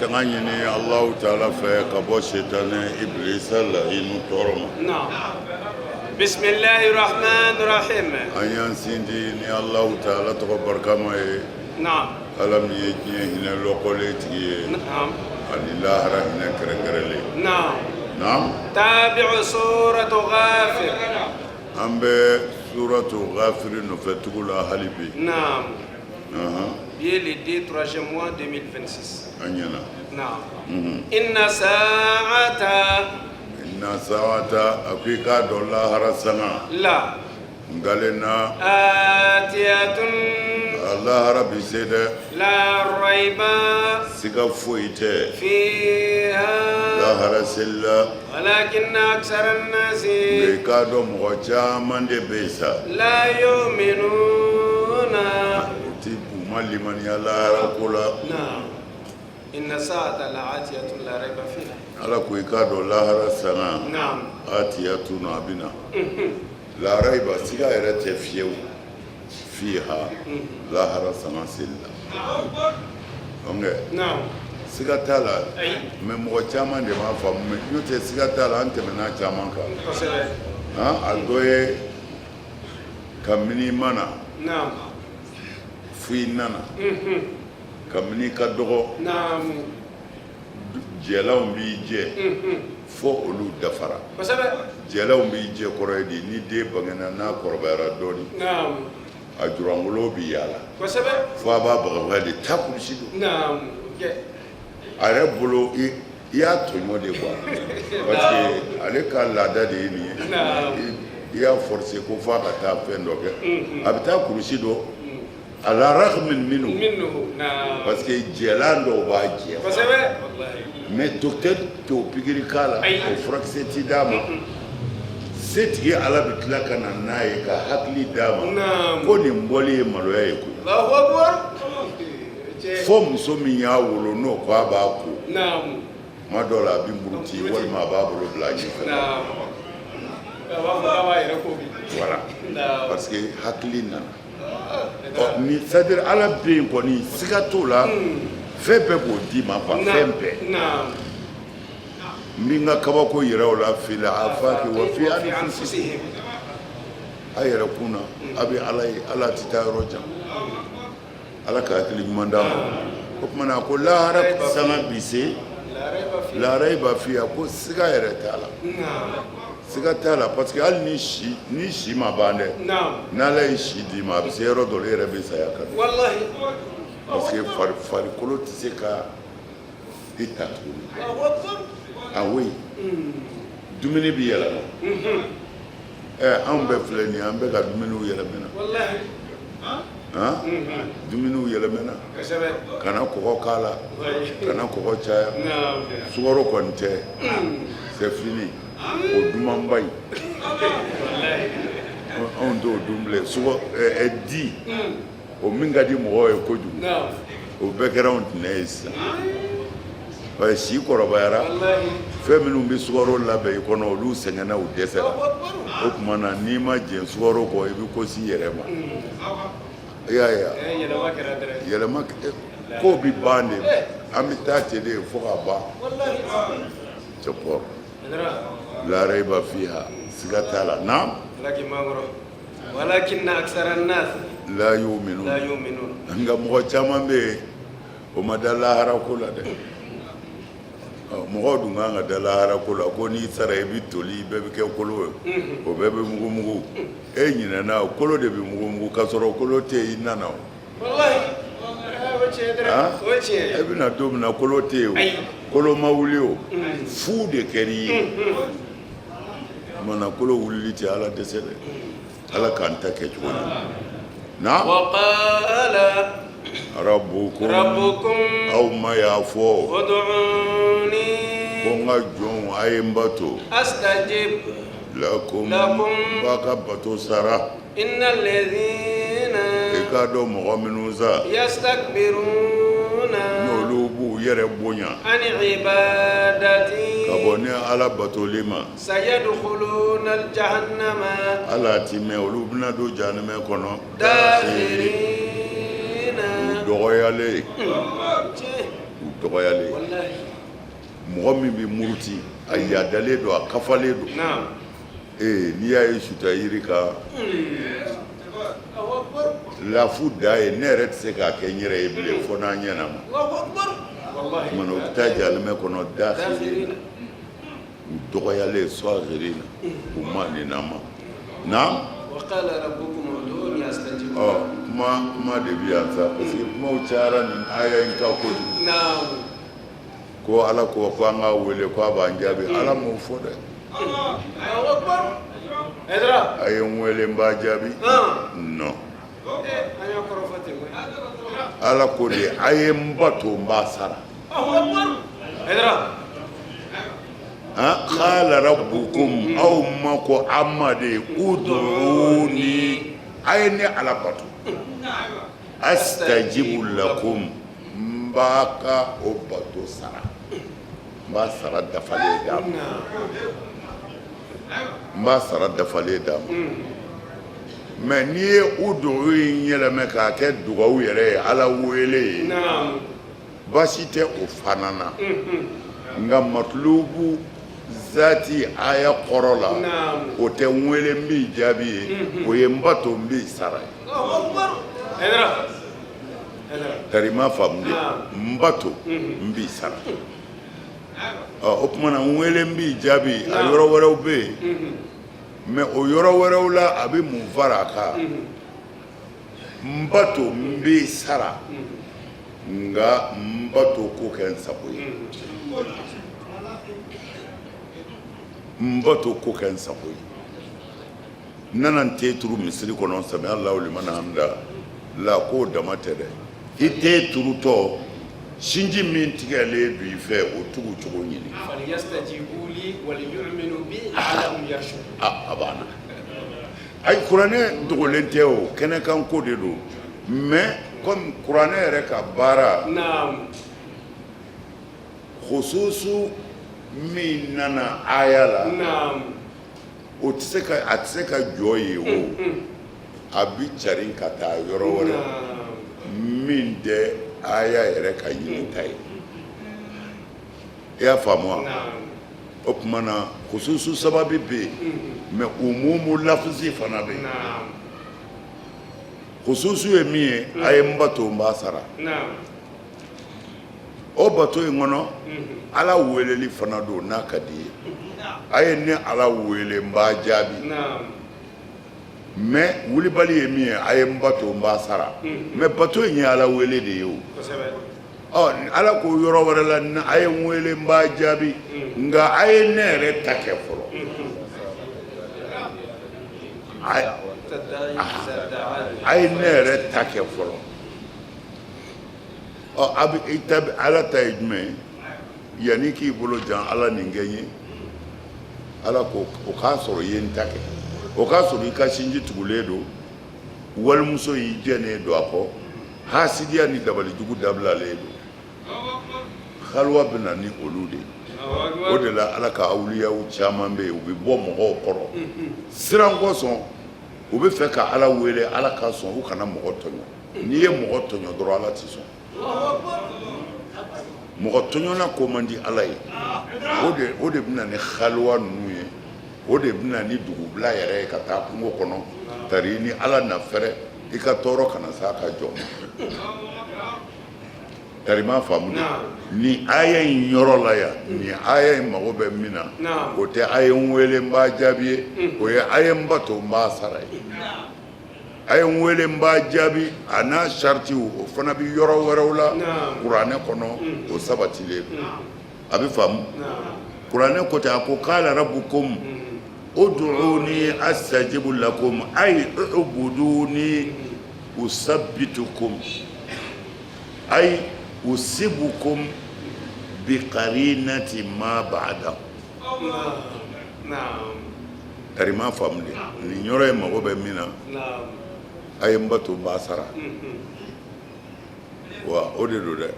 تغنيني الله تعالى فيكبو شيطان إبليس اللعين تورما. نعم. بسم الله الرحمن الرحيم. أيان سيدي الله تعالى تقبل كما نعم. ألم يجي هنا لوكوليتي. نعم. الله رهنا كركرلي. نعم. نعم. تابع سورة غافر. أم سورة غافر نفتقول أهلبي. نعم. Il est le 3e mois 2026. أنينا. نعم. إن ساعة. إن ساعة أفريقيا دولار رسنا. لا. قالنا. آتية. الله ربي سيد. لا ريب. سكفويته. فيها. لا هرسلا. ولكن أكثر الناس. بكادو مغجا من دبيسا. لا يؤمنون. لمن يلا ركولا. نعم. إن ساعة لآتية لا ريب فيها. على كويكادو لا هرسنا. نعم. آتية نابنا. لا ريب سيغا فيو فيها لا هرسنا سلا. نعم. سيغا تالا. من مغجا من دي ما فهم. يوتي سيغا تالا أنت من أجامانكا. أدوي كمني منا. نعم. في نانا كمني كدغو نعم جلاوم بيجي فو اولو دفرا جلاوم بيجي كوريدي ني دي بغنا نا كوربارا دوني نعم اجرانغلو بيالا فو با بغادي تاكوشيدو نعم arabulu ya tonyo de quoi parce que ale ka lada de ni ya forcer ko fa ka ta fendo ke abita kurushido على رغم منه نعم parce que jelando ba je mais docteur to pigiri kala o fraxeti dama seti ala bitla kana nae ka hakli dama ko ni mboli maloya ko Allahu akbar fom so mi ya wolo no ko aba ko naam madola bimburuti wal ma babulu blaji naam voilà parce que hakli nana ni c'est-à-dire ala bien koni sigato la fait be ko di ma pa fempe minga kabako yira wala fil afaki wa fi anfusihim ayra kuna abi ala titaroja ala ka kili mandama ko mana ko la harab sama bise la raiba fi ko siga yira tala siga tala parce que al ni shi ma bande na la shi di ma zero dollar be sa yakar wallahi parce que far kolo tiseka ita ah oui dumuni bi yala an be fleni an be ka dumuni yala mena wallahi dumuni yala mena kana ko kala kana ko chaya sugoro konte c'est fini o dumambay on do dumble sugo di o minga di mo e ko du o background nice ba si korobayara feminu bi sugoro labe ko no lu sengana o dese o kuma na ni ma je sugoro ko e bi ko si yerema ya yelema ko bi bande amita tede fo ka ba wallahi chopor لا ريب فيها سكتالا نعم ولكن أكثر الناس لا يؤمنون nga mo chama be o madala harakula de mo du nga dala harakula ko ni sara bi toli be ke kolo o be mugu e nyina na kolo de bi mugu kasoro kolo te inana wallahi e bi na do na kolo te o kolo mawuli o fu de keri mana kolo wuli ti ala desele ala kanta ke choni na wa qala rabbukum aw ma yafo ud'uni bonga jon ayembato astajib lakum baka bato sara innal ladhina ikado mu'minuza yastakbiruna nolubu yere bonya ani ibadati kabone ala batolima sayadkhuluna aljahannama ala time olubna do jahannama kono dakhirina doyale dɔgɔyalen mɔgɔ min bɛ muruti a yaadalen don a kafalen don n'i y'a ye suta yiri kan lafu da ye ne yɛrɛ tɛ se k'a kɛ n yɛrɛ ye bilen fo n'a ɲɛna ma kumana u bɛ taa jahanama kɔnɔ dakhirina u dɔgɔyalen saghirina u manina ma naam kuma de bi yan sa parce que kumaw cayara nin aya in kan kojugu ko ala ko an ka wele ko a b'an jaabi ala m'o fɔ dɛ a ye n wele n b'a jaabi non ala ko de a ye n bato n b'a sara qala rabbukum aw ma ko amma de ud'uni a ye ne ala bato astajibu lakum n b'a ka o bato sara n b'a sara dafalen d'a ma mais n'i ye ud'u in yɛlɛmɛ k'a kɛ dugawu yɛrɛ ye ala wele ye baasi tɛ o fana na nka matlubu zati aya kɔrɔ la o tɛ n wele n b'i jaabi ye o ye n bato n b'i sara ye tarima faamu de n bato n b'i sara o tumana n wele n b'i jaabi a yɔrɔ wɛrɛw bɛ yen mais o yɔrɔ wɛrɛw la a bɛ mun fara a kan n bato n b'i sara nka n bato ko kɛ n sago ye n bato ko kɛ n sago ye n nana n te turu misiri kɔnɔ sami Allahu liman hamida la k'o dama tɛ dɛ i te turutɔ sinji min tigɛlen don i fɛ o tugu cogo ɲini a banna ayi kuranɛ dogolen tɛ o kɛnɛkan ko de don mais comme kuranɛ yɛrɛ ka baara khususu min nana aya la o tɛ se ka jɔ ye o a bi carin ka taa yɔrɔ wɛrɛ min tɛ aya yɛrɛ ka ɲini ta ye i y'a faamu wa o tuma na khususu sababu bɛ yen mais umumu lafuzi fana bɛ yen khususu ye min ye a ye n bato n b'a sara o bato in kɔnɔ ala weleli fana don n'a ka di ye a ye ne ala wele n b'a jaabi mais wulibali ye min ye a ye n bato n b'a sara mais bato in ye ala wele de ye o ala ko yɔrɔ wɛrɛ la a ye n wele n b'a jaabi nka a ye ne yɛrɛ ta kɛ fɔlɔ a ye ne yɛrɛ ta kɛ fɔlɔ ala ta ye jumɛn ye yanni k'i bolo jan ala nin kɛ n ye ala ko o k'a sɔrɔ i ye n ta kɛ o k'a sɔrɔ i ka sinji tugulen don walimuso y'i jɛnen don a kɔ hasidiya ni dabalijugu dabilalen don haliwa bɛ na ni olu de o de la ala ka awliyaw caman bɛ yen u bɛ bɔ mɔgɔw kɔrɔ siran kosɔn u bɛ fɛ ka ala wele ala ka sɔn u kana mɔgɔ tɔɲɔ n'i ye mɔgɔ tɔɲɔ dɔrɔn ala tɛ sɔn mɔgɔ tɔɲɔna ko man di ala ye o de bɛ na ni haliwa ninnu ye o de bɛ na ni dugubila yɛrɛ ye ka taa kungo kɔnɔ tari ni ala na fɛrɛ i ka tɔɔrɔ kana s'a ka jɔ tari m'a faamu ni aya in yɔrɔ la yan ni aya in mago bɛ min na o tɛ a ye n wele n b'a jaabi ye o ye a ye n bato n b'a sara ye a ye n wele n b'a jaabi a n'a saritiw o fana bɛ yɔrɔ wɛrɛw la kuranɛ kɔnɔ o sabatilen don a bɛ faamu kuranɛ ko ten a ko qala rabbukum ud'uni astajibu lakum ay ubuduni usabbitukum ay usibukum biqarinati ma ba'da tari ma faamu de ni yɔrɔ ye mago bɛ min na a ye n bato n b'a sara wa o de don dɛ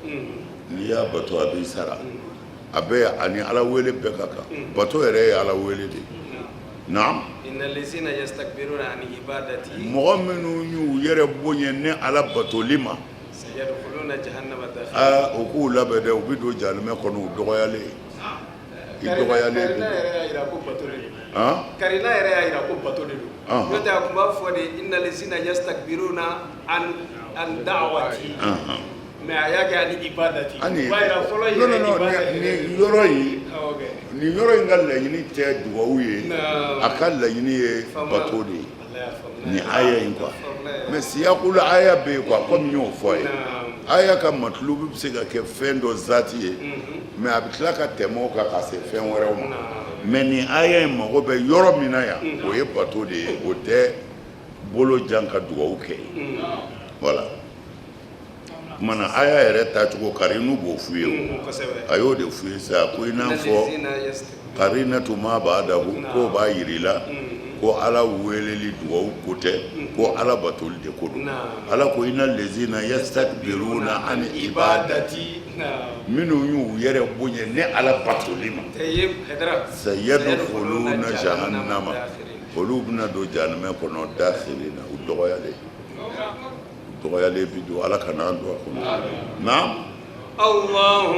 n'i y'a bato a b'i sara a bɛɛ ani ala wele bɛɛ ka kan bato yɛrɛ ye ala wele de naam mɔgɔ minnu y'u yɛrɛ bonya ne ala batoli ma o k'u labɛn dɛ u bɛ don jahanama kɔnɔ u dɔgɔyalen i dɔgɔyalen karina yɛrɛ y'a yira ko bato de don n'o tɛ a tun b'a fɔ de inna lazina yastakbiruna an da'wati mais a y'a kɛ ani ibadati b'a yira fɔlɔ yɛrɛ ibadati nin yɔrɔ in ka laɲini tɛ dugawu ye a ka laɲini ye bato de ye ni aya in quoi mais siyakul aya bɛ yen quoi comme n y'o fɔ ye aya ka matlubu bɛ se ka kɛ fɛn dɔ zati ye mais a bɛ tila ka tɛmɛ o kan ka se fɛn wɛrɛw ma mais ni aya in mago bɛ yɔrɔ min na yan o ye bato de ye o tɛ bolo jan ka dugawu kɛ voilà kumana aya yɛrɛ tacogo karinu b'o f'u ye a y'o de f'u ye sa ko i n'a fɔ karinatu ma ba'dahu ko b'a yirila ko ala weleli dugawu ko tɛ ko ala batoli de ko don ala ko inna lezina yastakbiruna an ibadati minnu y'u yɛrɛ bonya ne ala batoli ma sayadkhuluna jahannama olu bɛna don jahanama kɔnɔ dakhirina u dɔgɔyalen bi don ala kana an don a kɔnɔ naam Allahu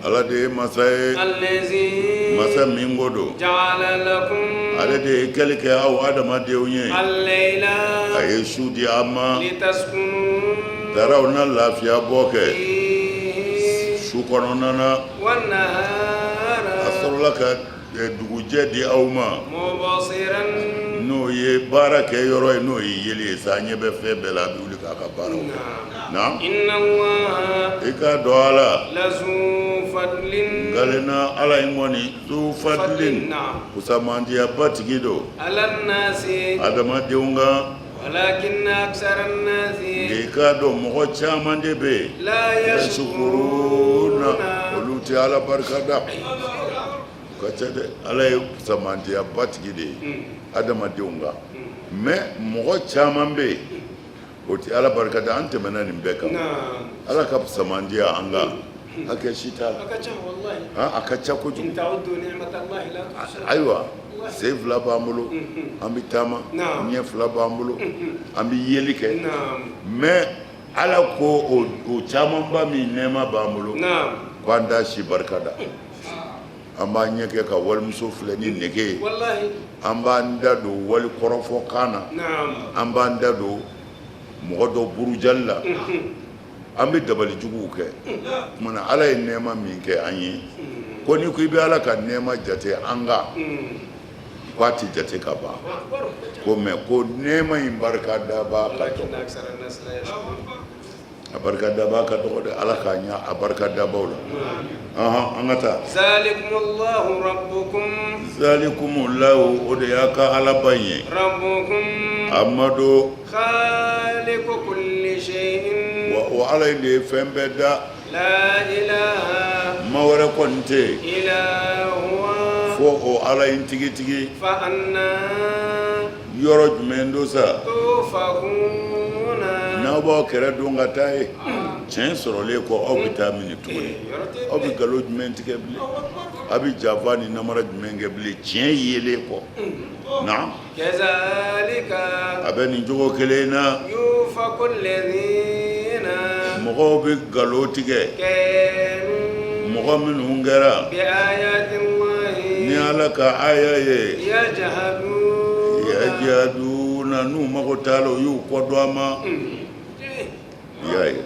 ala de ye masa ye masa min ko don ale de ye kɛli kɛ aw adamadenw ye a ye su di an ma daraw na lafiya bɔ kɛ su kɔnɔna na a sɔrɔla ka dugujɛ di aw ma n'o ye baara kɛ yɔrɔ ye n'o ye yeli ye sa ɲɛ bɛ fɛn bɛɛ la a bɛ wuli k'a ka baaraw kɛ na i k'a dɔn ala ngalena ala in kɔni zu fadlin kusamandiya batigi don adamadenw kan i k'a dɔn mɔgɔ caman de bɛ yen yasukuruna olu tɛ ala barika da ka ca dɛ ala ye kusamandiya batigi de ye adamadenw kan mais mɔgɔ caman bɛ yen o tɛ ala barika da an tɛmɛna nin bɛɛ kan ala ka kusamandiya an kan hakɛ si t'a la a ka ca kojugu ayiwa sen fila b'an bolo an bɛ taama ɲɛ fila b'an bolo an bɛ yeli kɛ mais ala ko o camanba min nɛɛma b'an bolo ko an t'a si barika da an b'an ɲɛ kɛ ka walimuso filɛ ni nege ye an b'an da don wali kɔrɔfɔ kan na an b'an da don mɔgɔ dɔ burujali la an bɛ dabalijuguw kɛ kumana ala ye nɛɛma min kɛ an ye ko ni ko i bɛ ala ka nɛɛma jate an kan ko a tɛ jate ka ban ko mais ko nɛɛma in barika da b'a ka dɔgɔ a barika da b'a ka dɔgɔ dɛ ala k'a ɲɛ a barika dabaw la an ka taa zalikumullahu rabbukum zalikumullahu o de y'a ka alaba ye rabbukum amadu khaliqu kulli shay'in wa ala in de ye fɛn bɛɛ da la ilaha ma wɛrɛ kɔni tɛ illa huwa fo o ala in tigitigi fa anna yɔrɔ jumɛn do sa tufakuna n'aw b'aw kɛrɛ don ka taa ye tiɲɛ sɔrɔlen kɔ aw bɛ taa minɛ tuguni aw bɛ nkalon jumɛn tigɛ bilen aw bɛ janfa ni namara jumɛn kɛ bilen tiɲɛ yelen kɔ na kazalika a bɛ nin cogo kelen na yufakul ladhina mɔgɔw bɛ nkalon tigɛ mɔgɔ minnu kɛra bi ayatillahi ni ala ka aya ye yajaduna n'u mago t'a la u y'u kɔ dɔn a ma i y'a ye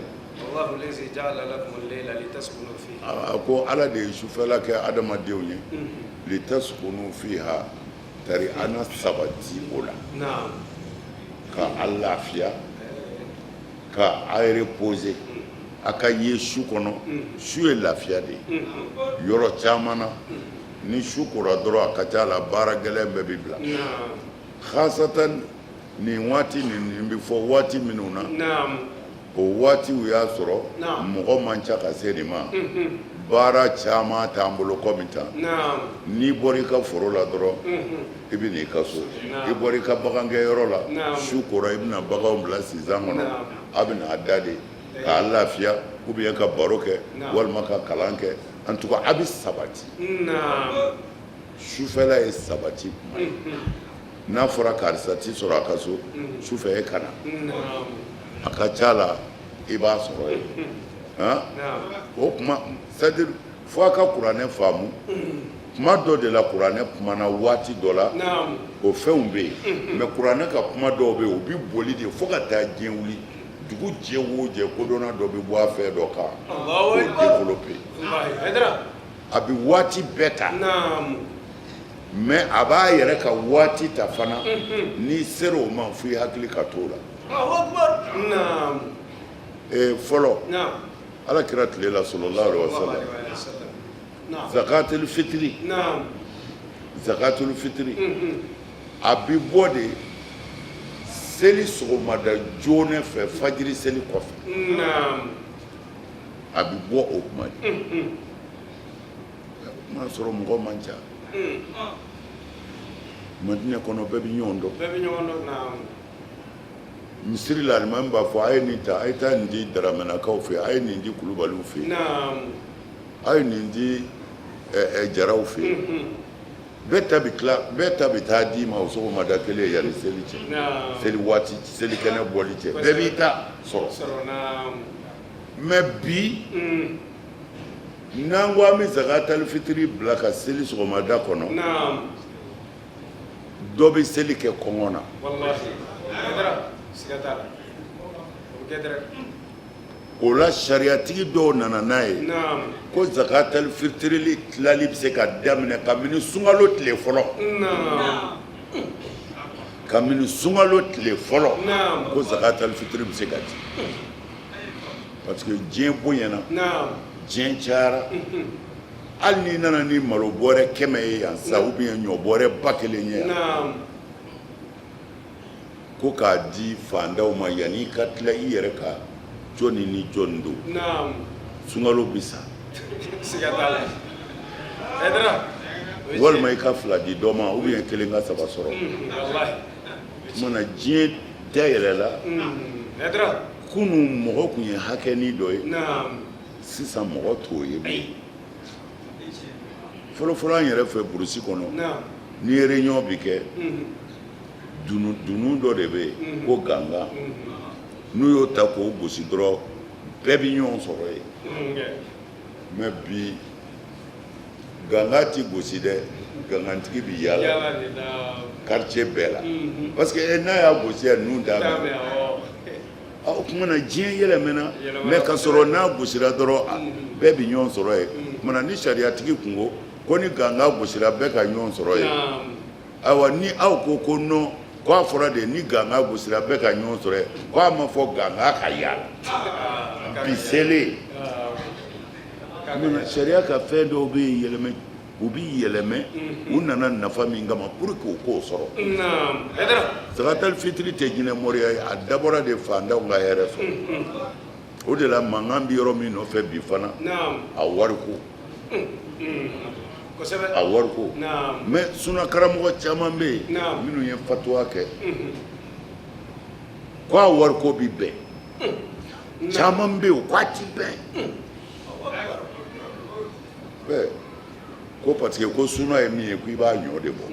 Allahu lazi ja'ala lakum al-layla litaskunu fihi a ko ala de ye sufɛla kɛ adamadenw ye litaskunu fiha tari ana sabati o la ka a lafiya ka a reposer a ka ye su kɔnɔ su ye lafiya de ye yɔrɔ caman na ni su kora dɔrɔn a ka ca la baara gɛlɛn bɛɛ bɛ bila khasatan nin waati nin bɛ fɔ waati minnu na o waatiw y'a sɔrɔ mɔgɔ man ca ka se nin ma baara caman t'an bolo komi tan n'i bɔra i ka foro la dɔrɔn i bɛ n'i ka so i bɔra i ka bagankɛyɔrɔ la su kora i bɛna baganw bila sisan kɔnɔ a bɛ n'a da de k'a lafiya ou bien ka baro kɛ walima ka kalan kɛ en tout cas a bɛ sabati sufɛla ye sabati kuma ye n'a fɔra karisa t'i sɔrɔ a ka so sufɛ e kana a ka ca la i b'a sɔrɔ yen o kuma c'est-à-dire fo ka kuranɛ faamu kuma dɔ de la kuranɛ kumana waati dɔ la o fɛnw bɛ yen mais kuranɛ ka kuma dɔw bɛ yen o bi boli de fo ka taa diɲɛ wuli dugu jɛ o jɛ kodɔnna dɔ bɛ bɔ a fɛ dɔ kan k'o développer a bɛ waati bɛɛ ta mais a b'a yɛrɛ ka waati ta fana n'i sera o ma f'i hakili ka t'o la fɔlɔ alakira tile la sallallahu alaihi wasallam zakatul fitri a bi bɔ de seli sɔgɔmada joona fɛ fajiri seli kɔfɛ a bi bɔ o kuma de n'a sɔrɔ mɔgɔ man ca Madina kɔnɔ bɛɛ bɛ ɲɔgɔn dɔn misiri la alimami b'a fɔ a ye nin ta a ye taa nin di Daramanakaw fɛ a ye nin di Kulubaliw fɛ a ye nin di Jaraw fɛ bɛɛ ta bɛ taa di ma o sɔgɔmada kelen yanni seli cɛ seli waati seli kɛnɛ bɔli cɛ bɛɛ b'i ta sɔrɔ mais bi n'an ko an bɛ zakatul fitiri bila ka seli sɔgɔmada kɔnɔ dɔ bɛ seli kɛ kɔngɔ na o la sariyatigi dɔw nana n'a ye ko zakatul fitiri tilali bɛ se ka daminɛ kabini sunkalo tile fɔlɔ ko zakatul fitiri bɛ se ka di parce que diɲɛ bonyana diɲɛ cayara hali n'i nana ni malo bɔrɛ 100 ye yan sa ou bien ɲɔ bɔrɛ 1000 ye yan ko k'a di fandaw ma yanni ka tila i yɛrɛ ka jɔnni ni jɔnni don sunkalo bi sa walima i ka 2 di dɔ ma ou bien 1 ka 3 sɔrɔ kumana diɲɛ dayɛlɛla kunun mɔgɔ kun ye hakɛni dɔ ye sisan mɔgɔ t'o ye bilen fɔlɔfɔlɔ an yɛrɛ fɛ burusi kɔnɔ ni réunion bi kɛ dunu dɔ de bɛ yen ko ganga n'u y'o ta k'o gosi dɔrɔn bɛɛ bɛ ɲɔgɔn sɔrɔ yen mais bi ganga ti gosi dɛ gangantigi bi yaala quartier bɛɛ la parce que n'a y'a gosi yan ninnu d'a ma o kumana diɲɛ yɛlɛmɛna mais ka sɔrɔ n'a gosira dɔrɔn bɛɛ bɛ ɲɔgɔn sɔrɔ yen kumana ni sariyatigi kun ko ni ganga gosira bɛɛ ka ɲɔgɔn sɔrɔ yen ayiwa ni aw ko non ko a fɔra de ni ganga gosira bɛɛ ka ɲɔgɔn sɔrɔ yen ko a ma fɔ ganga ka yaala bi selen sariya ka fɛn dɔw bɛ yɛlɛmɛ u bi yɛlɛmɛ u nana nafa min kama pour que u k'o sɔrɔ zakatul fitiri tɛ jinɛ mɔriya ye a dabɔra de fandaw ka hɛrɛ sɔrɔ o de la mankan bɛ yɔrɔ min nɔfɛ bi fana a wariko mais sunakaramɔgɔ caman bɛ yen minnu ye fatuwa kɛ ko a wariko bi bɛn caman bɛ yen o k'a ti bɛn ko parce que ko suna ye min ye ko i b'a ɲɔ de bɔ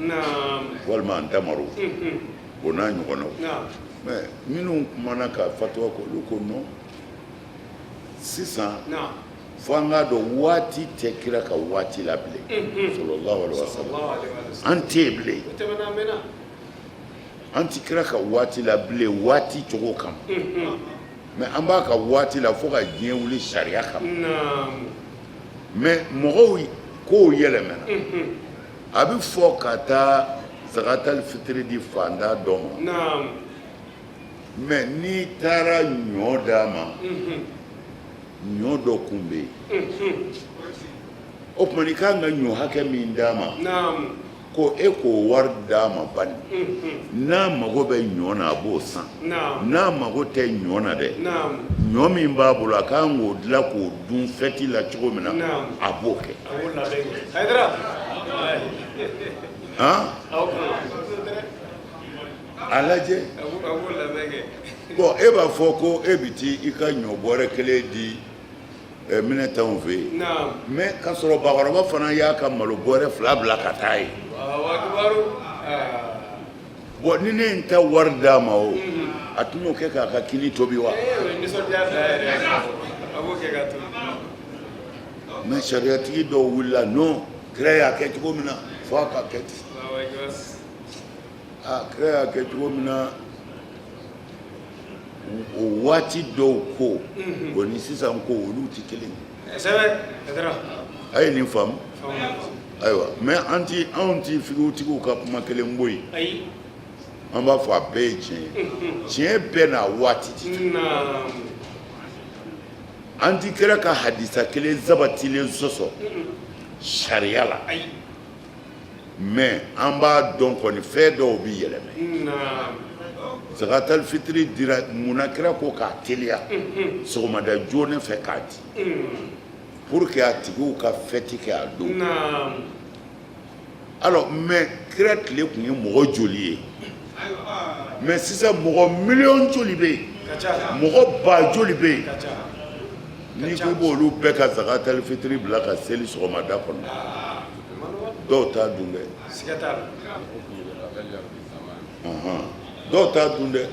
walima an tamaro o n'a ɲɔgɔnnaw mais minnu kumana ka fatuwa kɛ olu ko non sisan fo an k'a dɔn waati tɛ kira ka waati la bilen sallallahu alaihi wasallam an tɛ yen bilen an tɛ kira ka waati la bilen waati cogo kama mais an b'a ka waati la fo ka diɲɛ wuli sariya kama mais mɔgɔw k'o yɛlɛmɛna a bɛ fɔ ka taa zakatul fitiri di fanda dɔ ma mais n'i taara ɲɔ d'a ma ɲɔ dɔ kun bɛ yen o tuma i kan ka ɲɔ hakɛ min d'a ma ko e k'o wari d'a ma bani n'a mago bɛ ɲɔ na a b'o san n'a mago tɛ ɲɔ na dɛ ɲɔ min b'a bolo a kan k'o dilan k'o dun fɛti la cogo min na a b'o kɛ a lajɛ bon e b'a fɔ ko e bɛ taa i ka ɲɔ bɔrɛ 1 di minɛtanw fɛ yen mais k'a sɔrɔ bakɔrɔba fana y'a ka malo bɔrɛ 2 bila ka taa yen bon ni ne n ta wari d'a ma o a tun y'o kɛ k'a ka kini tobi wa mais sariyatigi dɔw wulila non kira y'a kɛ cogo min na fo a ka kɛ ten kira y'a kɛ cogo min na o waati dɔw ko o ni sisan ko olu tɛ kelen a ye nin faamu ayiwa mais anw ti figutigiw ka kuma kelen bɔ yen an b'a fɔ a bɛɛ ye tiɲɛ ye tiɲɛ bɛɛ n'a waati tɛ an ti kira ka hadisa kelen zabatilen sɔsɔ sariya la mais an b'a dɔn kɔni fɛn dɔw bi yɛlɛmɛ zakatal fitiri dira munna kira ko k'a teliya sɔgɔmada joona fɛ k'a di pour que a tigiw ka fɛti kɛ a don alors mais kira tile tun ye mɔgɔ joli ye mais sisan mɔgɔ miliyɔn joli bɛ yen mɔgɔ ba joli bɛ yen n'i ko b'olu bɛɛ ka zakatal fitiri bila ka seli sɔgɔmada kɔnɔ dɔw t'a dun dɛ dɔw t'a dun dɛ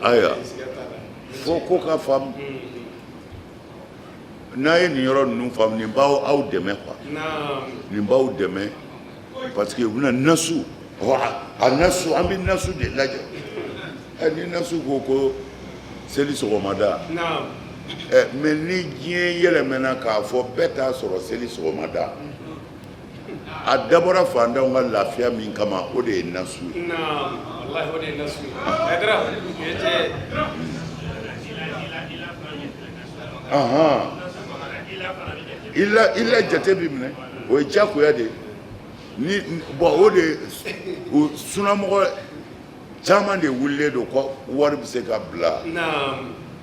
ayiwa fo ko ka faamu n'a ye nin yɔrɔ ninnu faamu nin b'aw dɛmɛ quoi nin b'aw dɛmɛ parce que u bɛna nasu a nasu an bɛ nasu de lajɛ ni nasu ko seli sɔgɔmada mais ni diɲɛ yɛlɛmɛna k'a fɔ bɛɛ t'a sɔrɔ seli sɔgɔmada a dabɔra fantanw ka lafiya min kama o de ye nasu ye i la jate bi minɛ o ye diyagoya de ni bon o de sunamɔgɔ caman de wulilen don ko wari bɛ se ka bila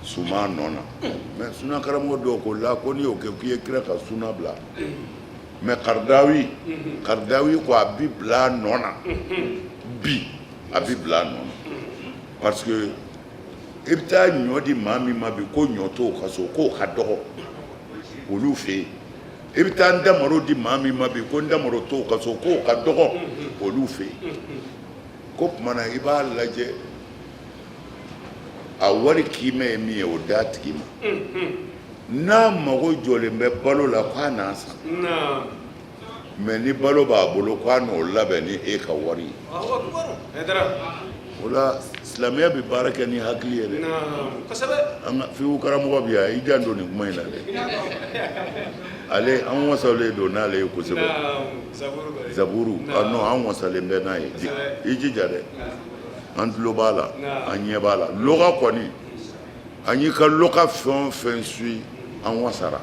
suma nɔ na mais sunakaramɔgɔ dɔw ko la ko n'i y'o kɛ k'i ye kira ka suna bila mais Kardawi ko a bi bila a nɔ na bi a bi bila a nɔ na parce que i bɛ taa ɲɔ di maa min ma bi ko ɲɔ t'o ka so k'o ka dɔgɔ olu fɛ yen i bɛ taa ndamaro di maa min ma bi ko ndamaro t'o ka so k'o ka dɔgɔ olu fɛ yen ko tuma na i b'a lajɛ a wari k'imɛ ye min ye o d'a tigi ma n'a mago jɔlen bɛ balo la k'a n'a san mais ni balo b'a bolo k'a n'o labɛn ni e ka wari ye o la silamɛya bɛ baara kɛ ni hakili ye dɛ an ka fiqhu karamɔgɔ bi yan i jan don nin kuma in na dɛ ale an wasalen don n'ale ye kosɛbɛ zaburu non an wasalen bɛ n'a ye i jija dɛ an tulo b'a la an ɲɛ b'a la lɔgɔ kɔni an y'i ka lɔgɔ fɛn o fɛn suit an wasara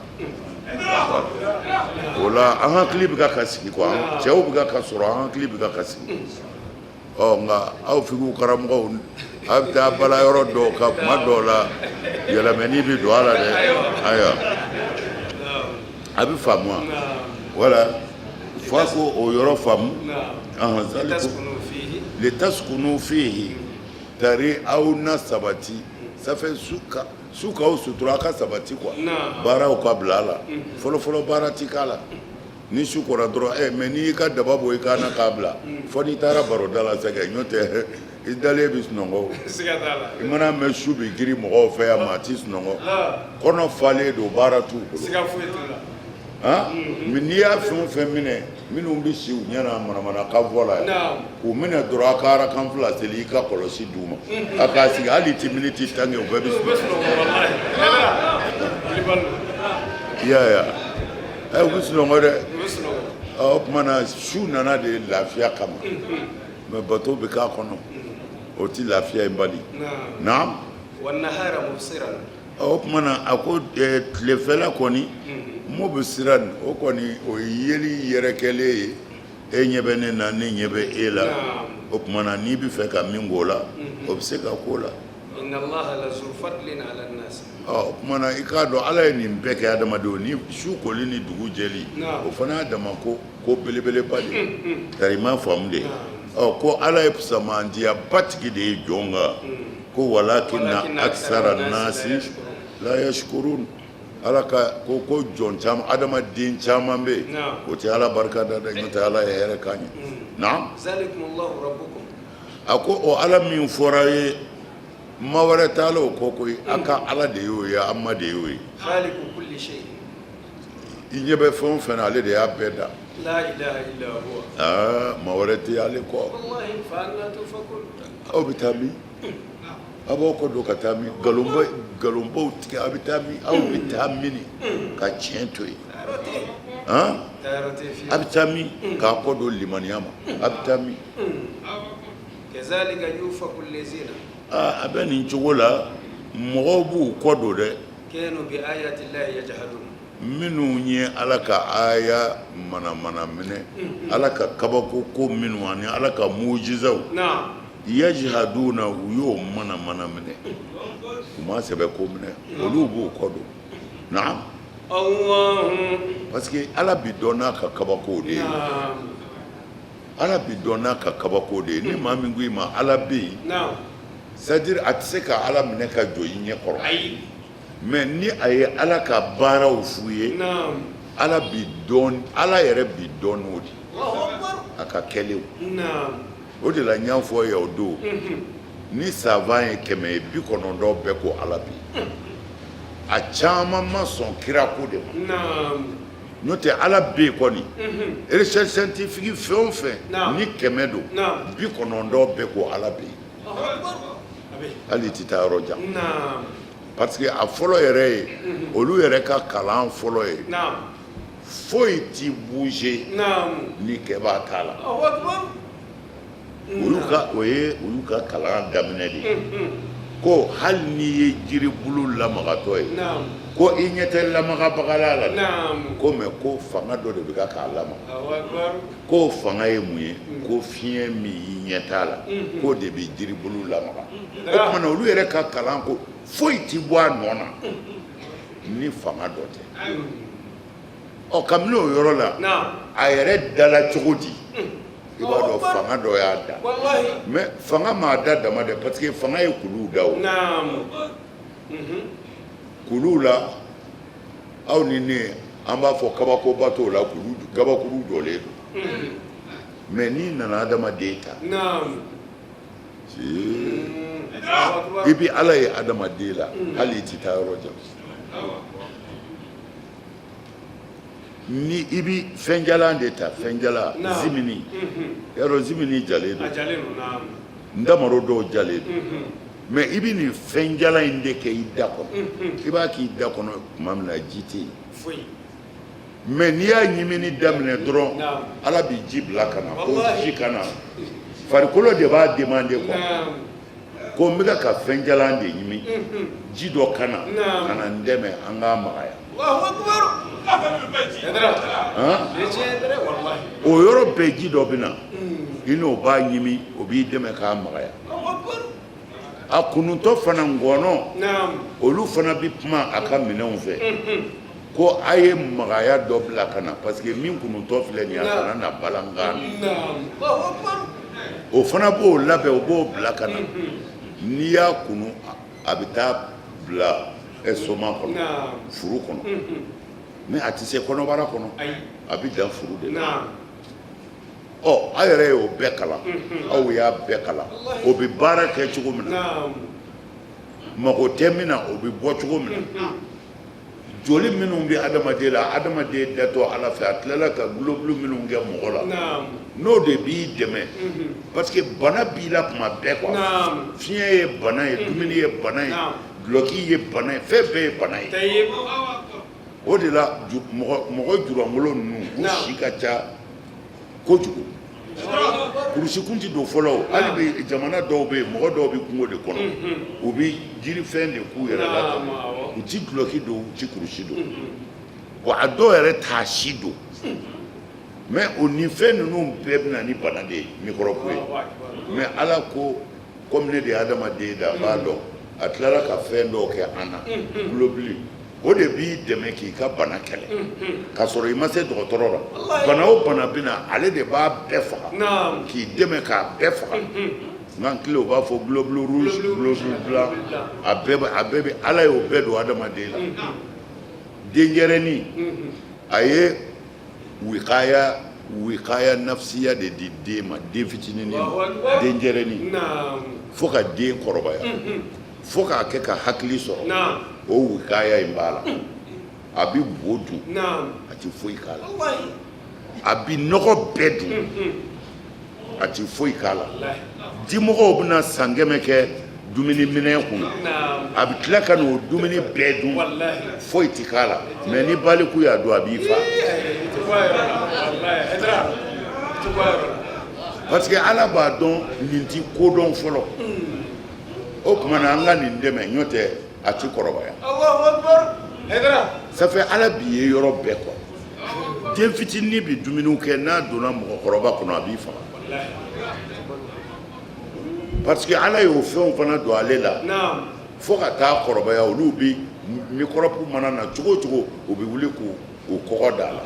o la an hakili bɛ ka sigi quoi cɛw bɛ ka sɔrɔ an hakili bɛ ka sigi nka aw fiqhu karamɔgɔw a bɛ taa bala yɔrɔ dɔw ka kuma dɔw la yɛlɛmɛni bɛ don a la dɛ ayiwa a bɛ faamu wa wala f'a ko o yɔrɔ faamu litaskunu fihi tari aw na sabati ça fait su k'aw sutura a ka sabati quoi baaraw ka bila a la fɔlɔfɔlɔ baara ti k'a la ni su kora dɔrɔn mais n'i y'i ka daba bɔ i kan na k'a bila fɔ n'i taara baroda la sɛgɛ n'o tɛ i dalen bɛ sunɔgɔ i mana mɛn su bɛ giri mɔgɔw fɛ yan ma a ti sunɔgɔ kɔnɔ falen don baara t'u bolo mais n'i y'a fɛn o fɛn minɛ minnu bɛ si u ɲɛna manamana kan fɔ la k'u minɛ dɔrɔn a ka arakan fila seli i ka kɔlɔsi d'u ma a k'a sigi hali ti miniti tan kɛ u bɛɛ bɛ sunɔgɔ i y'a ye u bɛ sunɔgɔ dɛ o tuma na su nana de lafiya kama mais bateau bɛ k'a kɔnɔ o ti lafiya in bali naam o tuma na a ko tilefɛla kɔni mo bɛ siran o kɔni o ye yeli yɛrɛ kɛlen ye e ɲɛ bɛ ne na ne ɲɛ bɛ e la o tuma na n'i bɛ fɛ ka min k'o la o bɛ se ka k'o la o tuma na i k'a dɔn ala ye nin bɛɛ kɛ adamadenw ni su koli ni dugu jɛli o fana y'a dama ko belebeleba de ye tari i m'a faamu de ko ala ye samandiya batigi de ye jɔn kan ko walakinna aksara nasi la yashkurun ala ka ko jɔn caman adamaden caman bɛ yen o tɛ ala barika da dɛ n'o tɛ ala ye hɛrɛ k'an ye نعم ذلكم الله ربكم أكو على من فراي ما ورت على كوكوي أكا على ديو يا أما ديو خالق كل شيء يجيب فون فن على دي أبدا لا إله إلا هو ما ورت على كو والله فأنا تفكر أو بتامي أبو كدو كتامي galombo tika abitami au bitamini ka chentoi abitami ka kodo limaniama abitami كذلك يوفق الذين abeni nchogola mobu kodo de كانوا بآيات الله يجحدون minu nye alaka aya mana mene alaka kabako ko minu ani alaka mujiza na yajhaduna uyo mana mene kuma sebe ko mene olubu kodo naam Allah parce que ala bidona ka kabako de ala bidona ka kabako de ni mami ngui ma ala bi na c'est-à-dire atseka ala mene ka joyi nye koro mais ni aye ala ka bara ufuye naam ala bidon ala yere bidon odi aka kelew naam odi la nyanfo ya odo ni savant keme bi konondo be ko ala bi a chama mason kira ko de naam note ala bi ko ni recherche scientifique fait ni keme do bi konondo be ko ala bi ali tita roja naam parce que a folo yere olu yere ka kalan folo ye naam foi ti bouger naam ni ke ba tala akbar uluka kalan damine di ko hal ni ye jiri bulu lamagato ye ko i ɲɛtɛ lamaga bagala la ko mais ko fanga dɔ de bɛ ka k'a lamaga ko fanga ye mun ye ko fiɲɛ min i ɲɛ t'a la ko de bɛ jiri bulu lamaga o tuma na olu yɛrɛ ka kalan ko foyi ti bɔ a nɔ na ni fanga dɔ tɛ ɔ kabini o yɔrɔ la a yɛrɛ dala cogo di i b'a dɔn fanga dɔ y'a da mais fanga m'a da dama dɛ parce que fanga ye kuluw da o kuluw la aw ni ne an b'a fɔ kabakoba t'o la kabakuru jɔlen don mais n'i nana adamaden ta i bi ala ye adamaden la hali i ti taa yɔrɔ jan ni i bi fɛnjalan de ta fɛnjala zimini yɔrɔ zimini jalen don ndamaro dɔw jalen don mais i bi nin fɛnjala in de kɛ i da kɔnɔ i b'a k'i da kɔnɔ tuma min na ji tɛ yen mais n'i y'a ɲimini daminɛ dɔrɔn ala bi ji bila ka na ko ji ka na farikolo de b'a demander quoi ko n bɛ ka fɛnjalan de ɲimi ji dɔ ka na ka na n dɛmɛ an k'a magaya o yɔrɔ bɛɛ ji dɔ bɛ na i n'o b'a ɲimi o b'i dɛmɛ k'a magaya a kununtɔ fana ngɔnɔ olu fana bi kuma a ka minɛnw fɛ ko a ye magaya dɔ bila ka na parce que min kununtɔ filɛ nin ye a kana na balangan o fana b'o labɛn o b'o bila ka na n'i y'a kunu a bɛ taa bila soma kɔnɔ furu kɔnɔ mais a tɛ se kɔnɔbara kɔnɔ a bɛ dan furu de la ɔ a yɛrɛ y'o bɛɛ kalan aw y'a bɛɛ kalan o bɛ baara kɛ cogo min na mago tɛ min na o bɛ bɔ cogo min na joli minnu bɛ adamaden la adamaden datɔ ala fɛ a tilala ka globule minnu kɛ mɔgɔ la n'o de b'i dɛmɛ parce que bana b'i la kuma bɛɛ quoi fiɲɛ ye bana ye dumuni ye bana ye dulɔki ye bana ye fɛn bɛɛ ye bana ye o de la mɔgɔ jurangolo ninnu u si ka ca kojugu kurusi kun ti don fɔlɔ o hali bɛ jamana dɔw bɛ yen mɔgɔ dɔw bɛ kungo de kɔnɔ u bɛ jirifɛn de k'u yɛrɛ la u ti dulɔki don u ti kurusi don wa a dɔw yɛrɛ t'a si don mais o ni fɛn ninnu bɛɛ bɛ na ni bana de ye mikɔrɔbu ye mais ala ko komi ne de ye adamaden da a b'a dɔn a tilala ka fɛn dɔw kɛ an na gulobili o de b'i dɛmɛ k'i ka bana kɛlɛ k'a sɔrɔ i ma se dɔgɔtɔrɔ la bana o bana bɛ na ale de b'a bɛɛ faga k'i dɛmɛ k'a bɛɛ faga n'an kile o b'a fɔ globule rouge globule blanc a bɛɛ bɛ ala y'o bɛɛ don adamaden la denyɛrɛnin a ye wikaya wikaya nafsiya de di den ma den fitinin den jɛrɛni fo ka den kɔrɔbaya fo k'a kɛ ka hakili sɔrɔ o wikaya in b'a la a bi bo dun a ti foyi k'a la a bi nɔgɔ bɛɛ dun a ti foyi k'a la dimɔgɔw bɛna san kɛmɛ kɛ dumuni minɛn kɔnɔ a bɛ tila ka n'o dumuni bɛɛ dun foyi ti k'a la mɛ ni baliku y'a dun a b'i fa parce que ala b'a dɔn nin ti kodɔn fɔlɔ o tuma na an ka nin dɛmɛ ɲɔ tɛ a ti kɔrɔbaya ça fait ala b'i ye yɔrɔ bɛɛ kɔ den fitinin bi dumuni kɛ n'a donna mɔgɔkɔrɔba kɔnɔ a b'i faga parce que ala y'o fɛnw fana don ale la fo ka taa kɔrɔbaya olu bi microbe mana na cogo cogo o bɛ wuli k'o kɔgɔ d'a la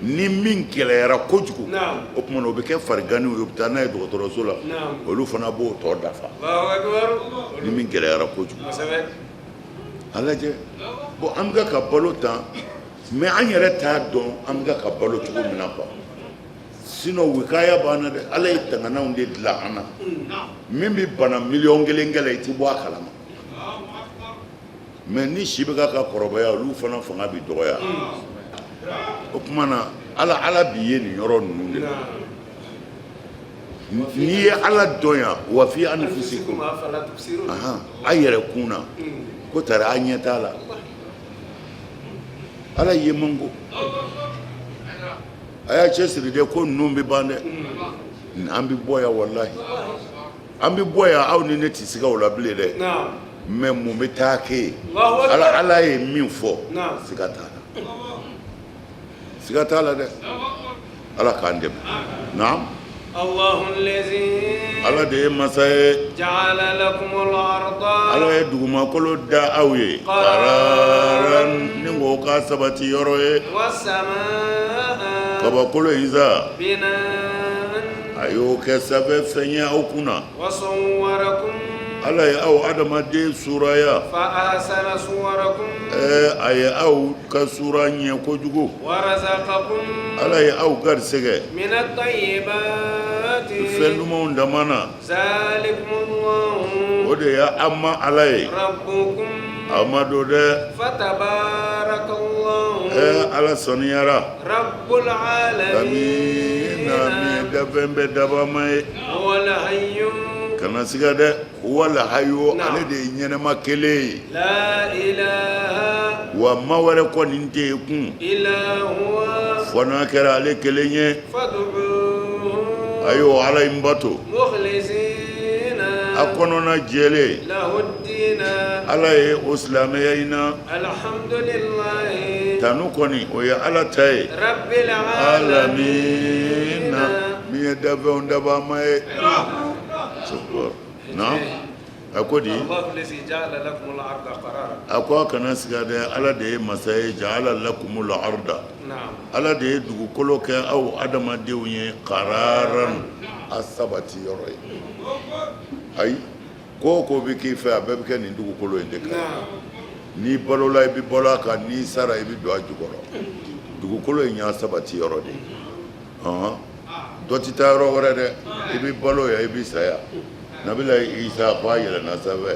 ni min gɛlɛyara kojugu o tuma na o bɛ kɛ fariganniw ye o bɛ taa n'a ye dɔgɔtɔrɔso la olu fana b'o tɔ dafa ni min gɛlɛyara kojugu a lajɛ bon an bɛ ka balo tan mais an yɛrɛ t'a dɔn an bɛ ka balo cogo min na quoi sinon wikaya b'an na dɛ ala ye tangananw de dilan an na min bɛ bana miliyɔn kelen kɛ la i tɛ bɔ a kalama mais ni si bɛ ka kɔrɔbaya olu fana fanga bɛ dɔgɔya o tuma na ala b'i ye nin yɔrɔ ninnu de la n'i ye ala dɔn yan wa fi anfusikum a yɛrɛ kun na ko tari a ɲɛ t'a la ala ye man ko a y'a cɛsiri dɛ ko ninnu bɛ ban dɛ an bɛ bɔ yan walahi an bɛ bɔ yan aw ni ne tɛ siga o la bilen dɛ mais mun bɛ taa kɛ yen ala ye min fɔ siga t'a la siga t'a la dɛ ala k'an dɛmɛ naam ala de ye masa ye ala ye dugumakolo da aw ye qararan ni ko ka sabati yɔrɔ ye kabakolo in sa a y'o kɛ sanfɛ fɛn ye aw kunna ala ye aw adamaden suraya a ye aw ka sura ɲɛ kojugu ala ye aw garisɛgɛ fɛn dumanw damana o de ye an ma ala ye a ma don dɛ ala sɔnniyara amina min dafɛn bɛ dabama ye kana siga dɛ wala hayo ale de ye ɲɛnɛma kelen ye wa ma wɛrɛ kɔni tɛ yen kun fɔ n'a kɛra ale kelen ye ayo ala in bato a kɔnɔna jɛlen ala ye o silamɛya in na tanu kɔni o ye ala ta ye alamina min ye dafɛnw dabama ye naam a ko di a ko a kana siga dɛ ala de ye masa ye ja'ala lakumul arda ala de ye dugukolo kɛ aw adamadenw ye qararan a sabati yɔrɔ ye ayi ko ko bɛ k'i fɛ a bɛɛ bɛ kɛ nin dugukolo in de kan n'i balola i bɛ balo a kan n'i sara i bɛ don a jukɔrɔ dugukolo in y'a sabati yɔrɔ de dɔ tɛ taa yɔrɔ wɛrɛ dɛ i bɛ balo yan i bɛ saya nabila isa ko a yɛlɛnna sanfɛ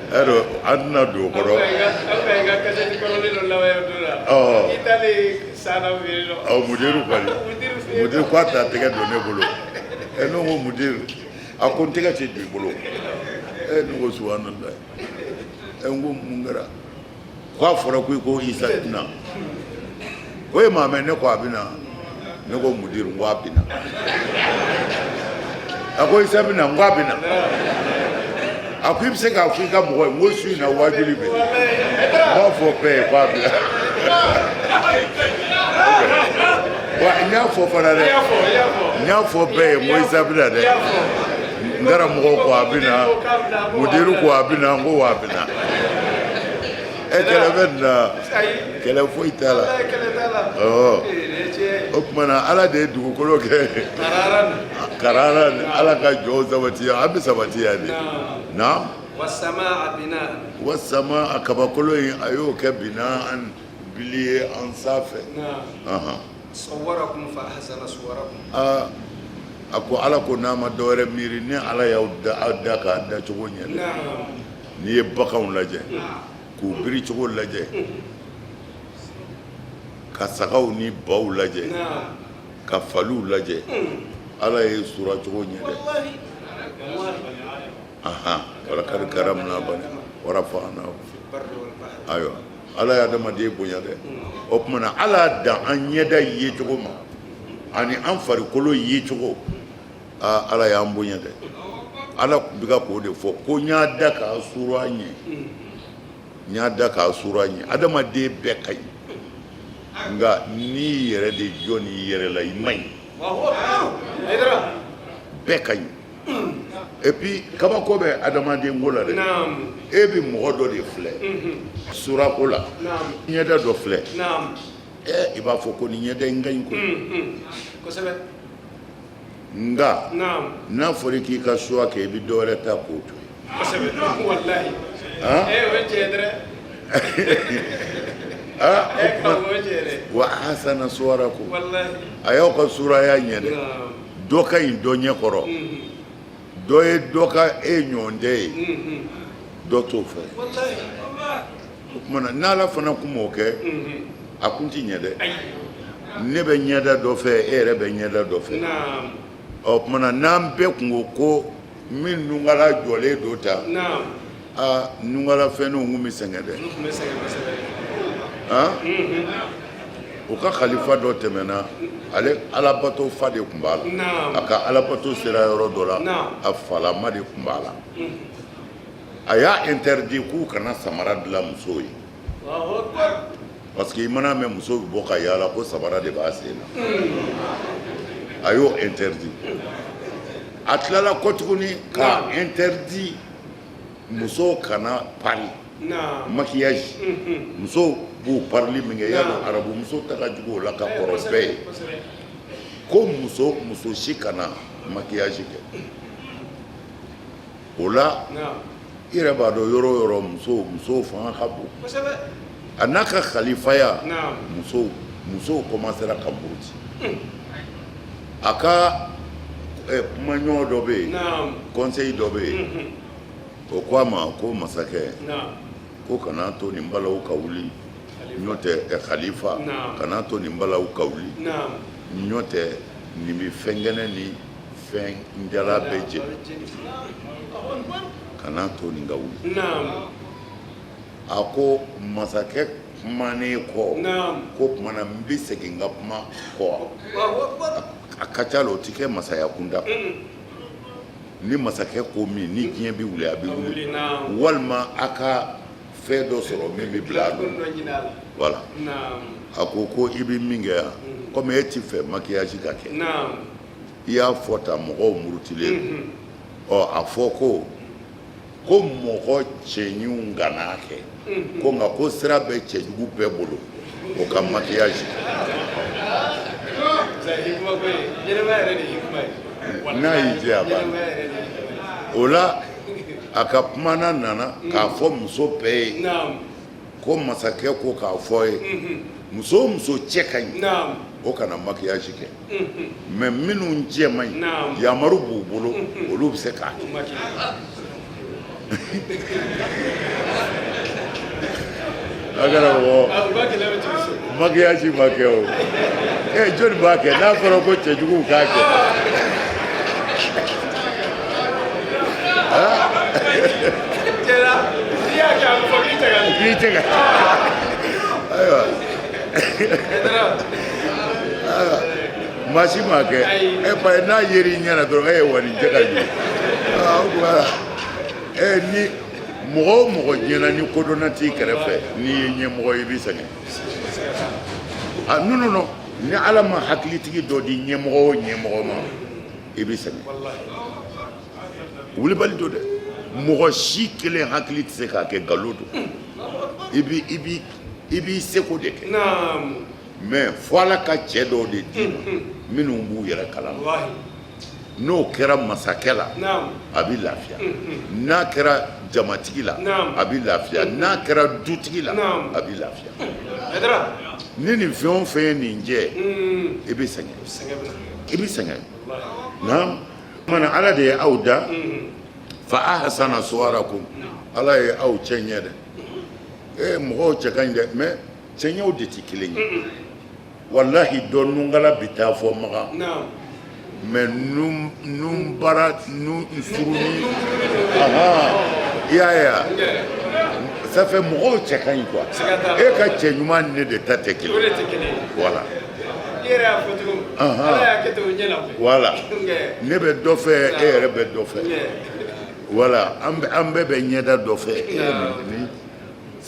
ɛrɔ an tɛna don o kɔrɔ mudiru kɔni mudiru ko a t'a tɛgɛ don ne bolo ne ko mudiru a ko n tɛgɛ tɛ don i bolo ne ko subhanallah n ko mun kɛra ko a fɔra ko i ko isa tɛna ko e maa mɛ ne ko a bɛ na ne ko mudiru n ko a bɛ na a ko isa bɛ na n ko a bɛ na a ko i bɛ se k'a fɔ i ka mɔgɔ ye n ko su in na waajuli bɛ n b'a fɔ bɛɛ ye k'a bɛ na wa n y'a fɔ fana dɛ n y'a fɔ bɛɛ ye n ko isa bɛ na dɛ n taara mɔgɔw ko a bɛ na mudiru ko a bɛ na n ko wa a bɛ na kɛlɛ bɛ nin na kɛlɛ foyi t'a la o tuma na ala de ye dugukolo kɛ karara ala ka jɔw sabati yan an bɛ sabati yan de na wasama a kabakolo in a y'o kɛ binaan publié en sanfɛ صوركم فأحسن صوركم a ko ala ko n'a ma dɔwɛrɛ miiri ni ala y'aw da k'a da cogo ɲɛ n'i ye baganw lajɛ k'u biri cogo lajɛ ka sagaw ni baw lajɛ ka faliw lajɛ ala ye sura cogo ɲɛ dɛ walakad karamna bani wa rafa'nahu ayiwa ala ye adamaden bonya dɛ o tuma na ala dan an ɲɛda ye cogo ma ani an farikolo ye cogo ala y'an bonya dɛ ala bɛ ka k'o de fɔ ko n y'a da k'a sura ɲɛ n y'a da k'a sura ɲɛ adamaden bɛɛ ka ɲi nka n'i yɛrɛ de jɔ n'i yɛrɛ la i ma ɲi bɛɛ ka ɲi et puis kabako bɛ adamaden ko la dɛ e bɛ mɔgɔ dɔ de filɛ surako la ɲɛda dɔ filɛ i b'a fɔ ko nin ɲɛda in ka ɲi ko nka n'a fɔra k'i ka suwa kɛ i bɛ dɔwɛrɛ ta k'o to yen wa ahsana suwarakum a y'aw ka suraya ɲɛ dɛ dɔ ka ɲi dɔ ɲɛ kɔrɔ dɔ ye dɔ ka e ɲɔgɔn tɛ ye dɔ t'o fɛ o tuma na n'ala fana kun m'o kɛ a kun ti ɲɛ dɛ ne bɛ ɲɛda dɔ fɛ e yɛrɛ bɛ ɲɛda dɔ fɛ o tuma na n'an bɛɛ kun ko min nugala jɔlen do ta nugala fɛnninw kun bɛ sɛgɛn dɛ o ka khalifa dɔ tɛmɛna ale alabato fa de tun b'a la a ka alabato sera yɔrɔ dɔ la a falama de tun b'a la a y'a interdit k'u kana samara dilan musow ye parce que i mana mɛn muso bɛ bɔ ka yaala ko samara de b'a sen na a y'o interdit a tilala kɔ tuguni k'a interdit musow kana pari maquillage musow b'u parili min kɛ yala arabu muso ta ka jugu o la ka kɔrɔ bɛɛ ye ko muso si kana maquillage kɛ o la i yɛrɛ b'a dɔn yɔrɔ o yɔrɔ musow fanga ka bon a n'a ka khalifaya musow commencera ka muruti a ka kumaɲɔgɔn dɔ bɛ yen conseil dɔ bɛ yen o ko a ma ko masakɛ ko kana to nin balaw ka wuli n'o tɛ khalifa kana to nin balaw ka wuli n'o tɛ nin bɛ fɛn kɛnɛ ni fɛn njala bɛɛ jeni kana to nin ka wuli a ko masakɛ kumanen kɔ ko kumana n bɛ segin ka kuma kɔ a ka ca la o tɛ kɛ masaya kunda ni masakɛ ko min ni diɲɛ bɛ wuli a bɛ wuli walima a ka fɛn dɔ sɔrɔ min bɛ bila a don voilà a ko i bɛ min kɛ yan komi e ti fɛ maquillage ka kɛ i y'a fɔ tan mɔgɔw murutilen a fɔ ko mɔgɔ cɛɲinw kan'a kɛ ko nka ko sira bɛ cɛjugu bɛɛ bolo o ka maquillage n'a y'i diya a banna o la a ka kumana nana k'a fɔ muso bɛɛ ye ko masakɛ ko k'a fɔ ye muso o muso cɛ ka ɲi o kana maquillage kɛ mais minnu cɛ man ɲi yamaru b'u bolo olu bɛ se k'a kɛ a kɛra mɔgɔ maquillage ma kɛ o jɔnni b'a kɛ n'a fɔra ko cɛjuguw k'a kɛ k'i tɛ ka ayiwa maa si m'a kɛ n'a yer'i ɲɛna dɔrɔn e ye wari jɛ ka jigin ni mɔgɔ o mɔgɔ diɲɛna ni kodɔnna t'i kɛrɛfɛ n'i ye ɲɛmɔgɔ ye i b'i sɛgɛn non ni ala ma hakilitigi dɔ di ɲɛmɔgɔ o ɲɛmɔgɔ ma i b'i sɛgɛn wulibali do dɛ mɔgɔ si kelen hakili tɛ se k'a kɛ nkalon don i b'i seko de kɛ mais fo ala ka cɛ dɔw de d'i ma minnu b'u yɛrɛ kalama n'o kɛra masakɛ la a bɛ lafiya n'a kɛra jamatigi la a bɛ lafiya n'a kɛra dutigi la a bɛ lafiya ni nin fɛn o fɛn ye nin jɛ i bɛ sɛgɛn naam mana ala de ye aw da fa ahsana suwarakum ala ye aw cɛ ɲɛ dɛ mɔgɔw cɛ ka ɲi dɛ mais cɛɲɛw de tɛ kelen ye wallahi dɔ nungala bi taa fɔ maga mais nun bara nun suruni i y'a ye wa ça fait mɔgɔw cɛ ka ɲi quoi e ka cɛ ɲuman ne de ta tɛ kelen voilà voilà ne bɛ dɔ fɛ e yɛrɛ bɛ dɔ fɛ voilà an bɛɛ bɛ ɲɛda dɔ fɛ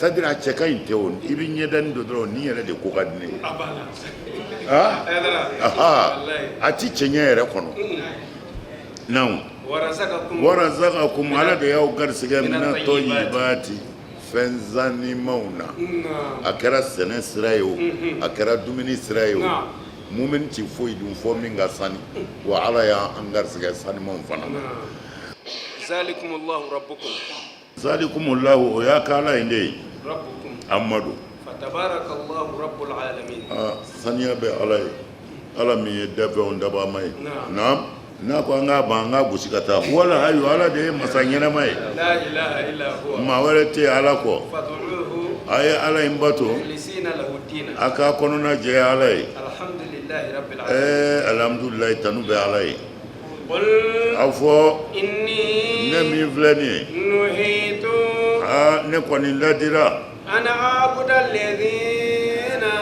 c'est-à-dire a cɛ ka ɲi tɛ o i bɛ ɲɛdani dɔ dɔrɔn nin yɛrɛ de ko ka di ne ye a ti cɛɲɛ yɛrɛ kɔnɔ naam warazaqakum ala de y'aw garisɛgɛ mina tɔyibaati fɛn zanimaw na a kɛra sɛnɛ sira ye o a kɛra dumuni sira ye o mumini ti foyi dun fɔ min ka sani wa ala y'an garisɛgɛ sanimaw fana na zalikumullahu o y'a ka ala ye de ye amadu fatabarakallahu rabbul alamin saniya bɛ ala ye ala min ye dafɛnw dabama ye naam n'a ko an k'a ban an k'a gosi ka taa wala ayi ala de ye masa ɲɛnama ye la ilaha illa huwa maa wɛrɛ tɛ ala kɔ a ye ala in bato a k'a kɔnɔna jɛ ala ye alhamdulillahi rabbil alamin alhamdulilayi tanu bɛ ala ye a fɔ ne min filɛ nin ye nuhitu ne kɔni ladira ana abuda alladhina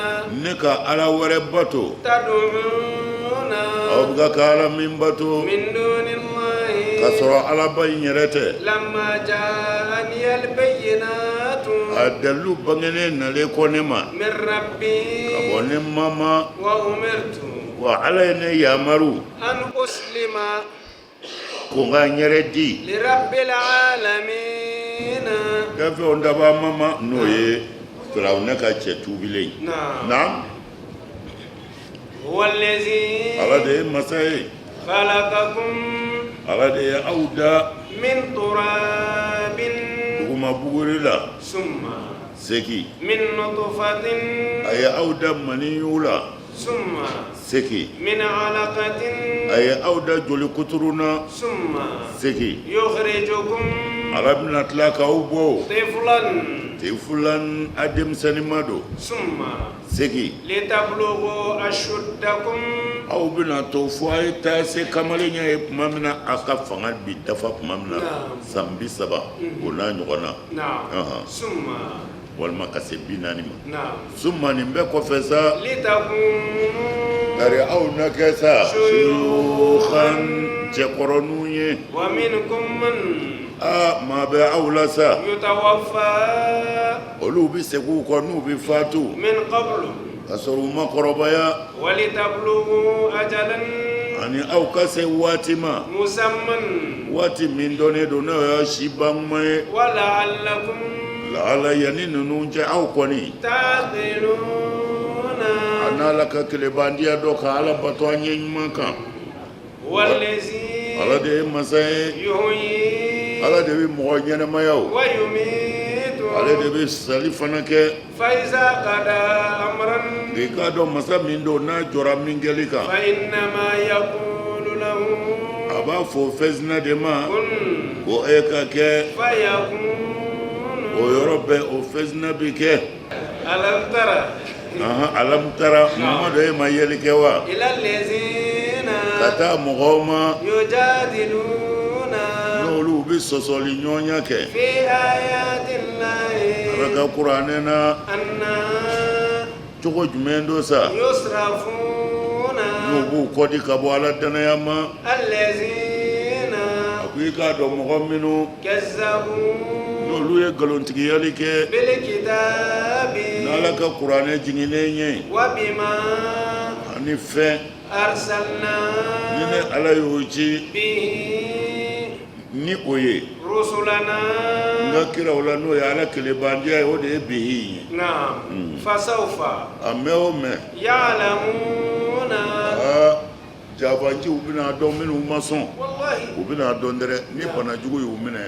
ne ka ala wɛrɛ bato tad'una aw bɛ ka ala min bato min dunillahi k'a sɔrɔ ala ba in yɛrɛ tɛ lamma ja'ani albayyinatu a dalilu bangenen nalen kɔ ne ma min rabbi ka bɔ ne mama wa umirtu wa ala ye ne yamaru an uslima ko n ka n yɛrɛ di li rabbil alamin dafɛnw daba mama n'o ye firawuna ka cɛ tuubilen naam huwa allazi ala de ye masa ye khalaqakum ala de ye aw da min turabin duguma buguri la summa seki min nutfatin a ye aw da maniyu la summa seki min alaqatin a ye aw da joli kuturuna summa seki yukhrijukum ala bɛna tila k'aw bɔ tiflan tifulan a denmisɛnnin ma don summa seki litablughu ashuddakum aw bɛna to fo a ye taa se kamalenya ye tuma min na a ka fanga bi dafa tuma min na san 30 o n'a ɲɔgɔn na summa walima ka se 40 ma na summa nin bɛɛ kɔfɛ sa litakunu dari aw na kɛ sa shuyukhan cɛkɔrɔninw ye wa minkum man maa bɛ aw la sa yutawaffa olu bɛ segin u kɔ n'u bɛ fatu min qablu ka sɔrɔ u ma kɔrɔbaya walitablugu ajalan ani aw ka se waati ma musamman waati min dɔnnen don n'o y'a si banuma ye wala'allakum lahala yanni ninnu cɛ aw kɔni taqiluna a n'ala ka tilebandiya dɔ ka ala bato an ye ɲuman kan wallazi ala de ye masa ye yuhyi ala de bɛ mɔgɔ ɲɛnɛmaya o wa yumitu ale de bɛ sali fana kɛ fa iza qada amran i k'a dɔn masa min don n'a jɔra min kɛli kan fa innama yaqulu lahu a b'a fɔ fɛnsina de ma kun ko e ka kɛ fayakun o yɔrɔ bɛɛ o fɛnsina bi kɛ alam tara alam tara mamadu e ma yeli kɛ wa ila allazina ka taa mɔgɔw ma yujadiluna n'olu bɛ sɔsɔli ɲɔgɔnya kɛ fi ayatillahi ala ka kuranɛ na anna cogo jumɛn do sa yusrafuna n'u b'u kɔdi ka bɔ ala danaya ma allazina a ko i k'a dɔn mɔgɔ minnu kazzabu n'olu ye nkalontigiyali kɛ bil kitabi n'ala ka kuranɛ jiginnen ye wa bima ani fɛn arsalna ni ne ala y'o ci bihi ni o ye rusulana n ka kiraw la n'o ye ala tilebandiya ye o de ye bihi ye naam fasawfa a mɛn o mɛn ya'lamuna jabanji u bɛna dɔn minnu ma sɔn u bɛna dɔn dɛrɛ ni banajugu y'u minɛ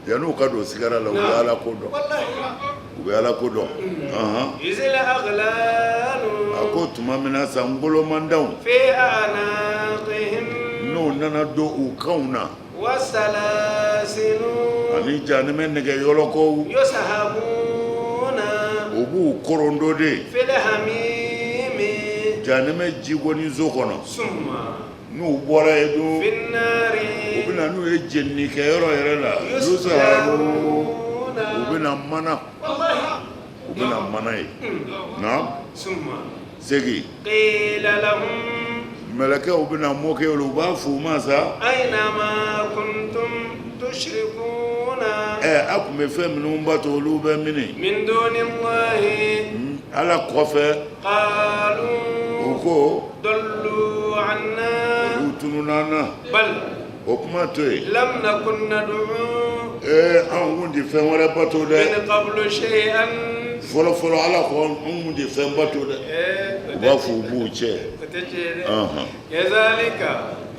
yan'u ka don sigara la u bɛ Ala ko dɔn u bɛ Ala ko dɔn a ko tuma min na sa ngolomandanw n'o nana don u kanw na ani jahanɛmɛ nɛgɛ yɔlɔkɔw u b'u kɔrɔndɔ de jahanɛmɛ jigɔnizo kɔnɔ n'u bɔra yen don u bɛna n'u ye jennikɛyɔrɔ yɛrɛ la u bɛna mana ye na segi mɛlɛkɛw bɛna mɔkɛ u b'a fɔ u ma sa a tun bɛ fɛn minnu bato olu bɛ mini Ala kɔfɛ u ko olu tununa an na o kuma to yen anw kun tɛ fɛn wɛrɛ bato dɛ fɔlɔfɔlɔ Ala ko anw kun tɛ fɛn bato dɛ u b'a fɔ u b'u cɛ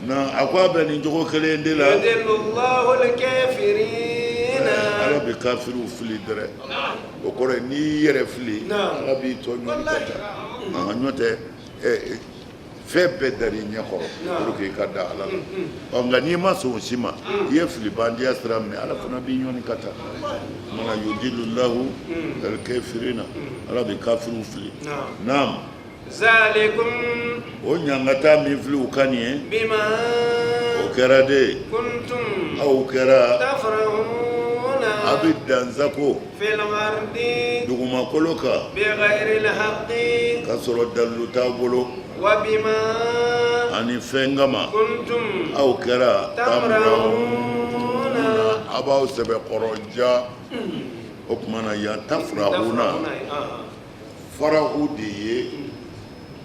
na a ko a bɛ nin cogo kelen de la Ala bɛ kafiriw fili dɛrɛ o kɔrɔ ye n'i yɛrɛ fili Ala b'i tɔ ɲɔni ka taa ɲɔ tɛ fɛn bɛɛ dari ɲɛ kɔrɔ pour que i ka da Ala la nka n'i ma sɔn o si ma i ye filibandiya sira minɛ Ala fana b'i ɲɔni ka taa mana yudillahu al-kafirina Ala bɛ kafiriw fili naam zalikum o ɲangata min fili u ka nin ye o kɛra de aw kɛra a bɛ danzako dugumakolo kan ka sɔrɔ dalilu t'a bolo ani fɛn kama aw kɛra tamurahuna a b'aw sɛbɛkɔrɔja o tuma na yan tafurahuna farahu de ye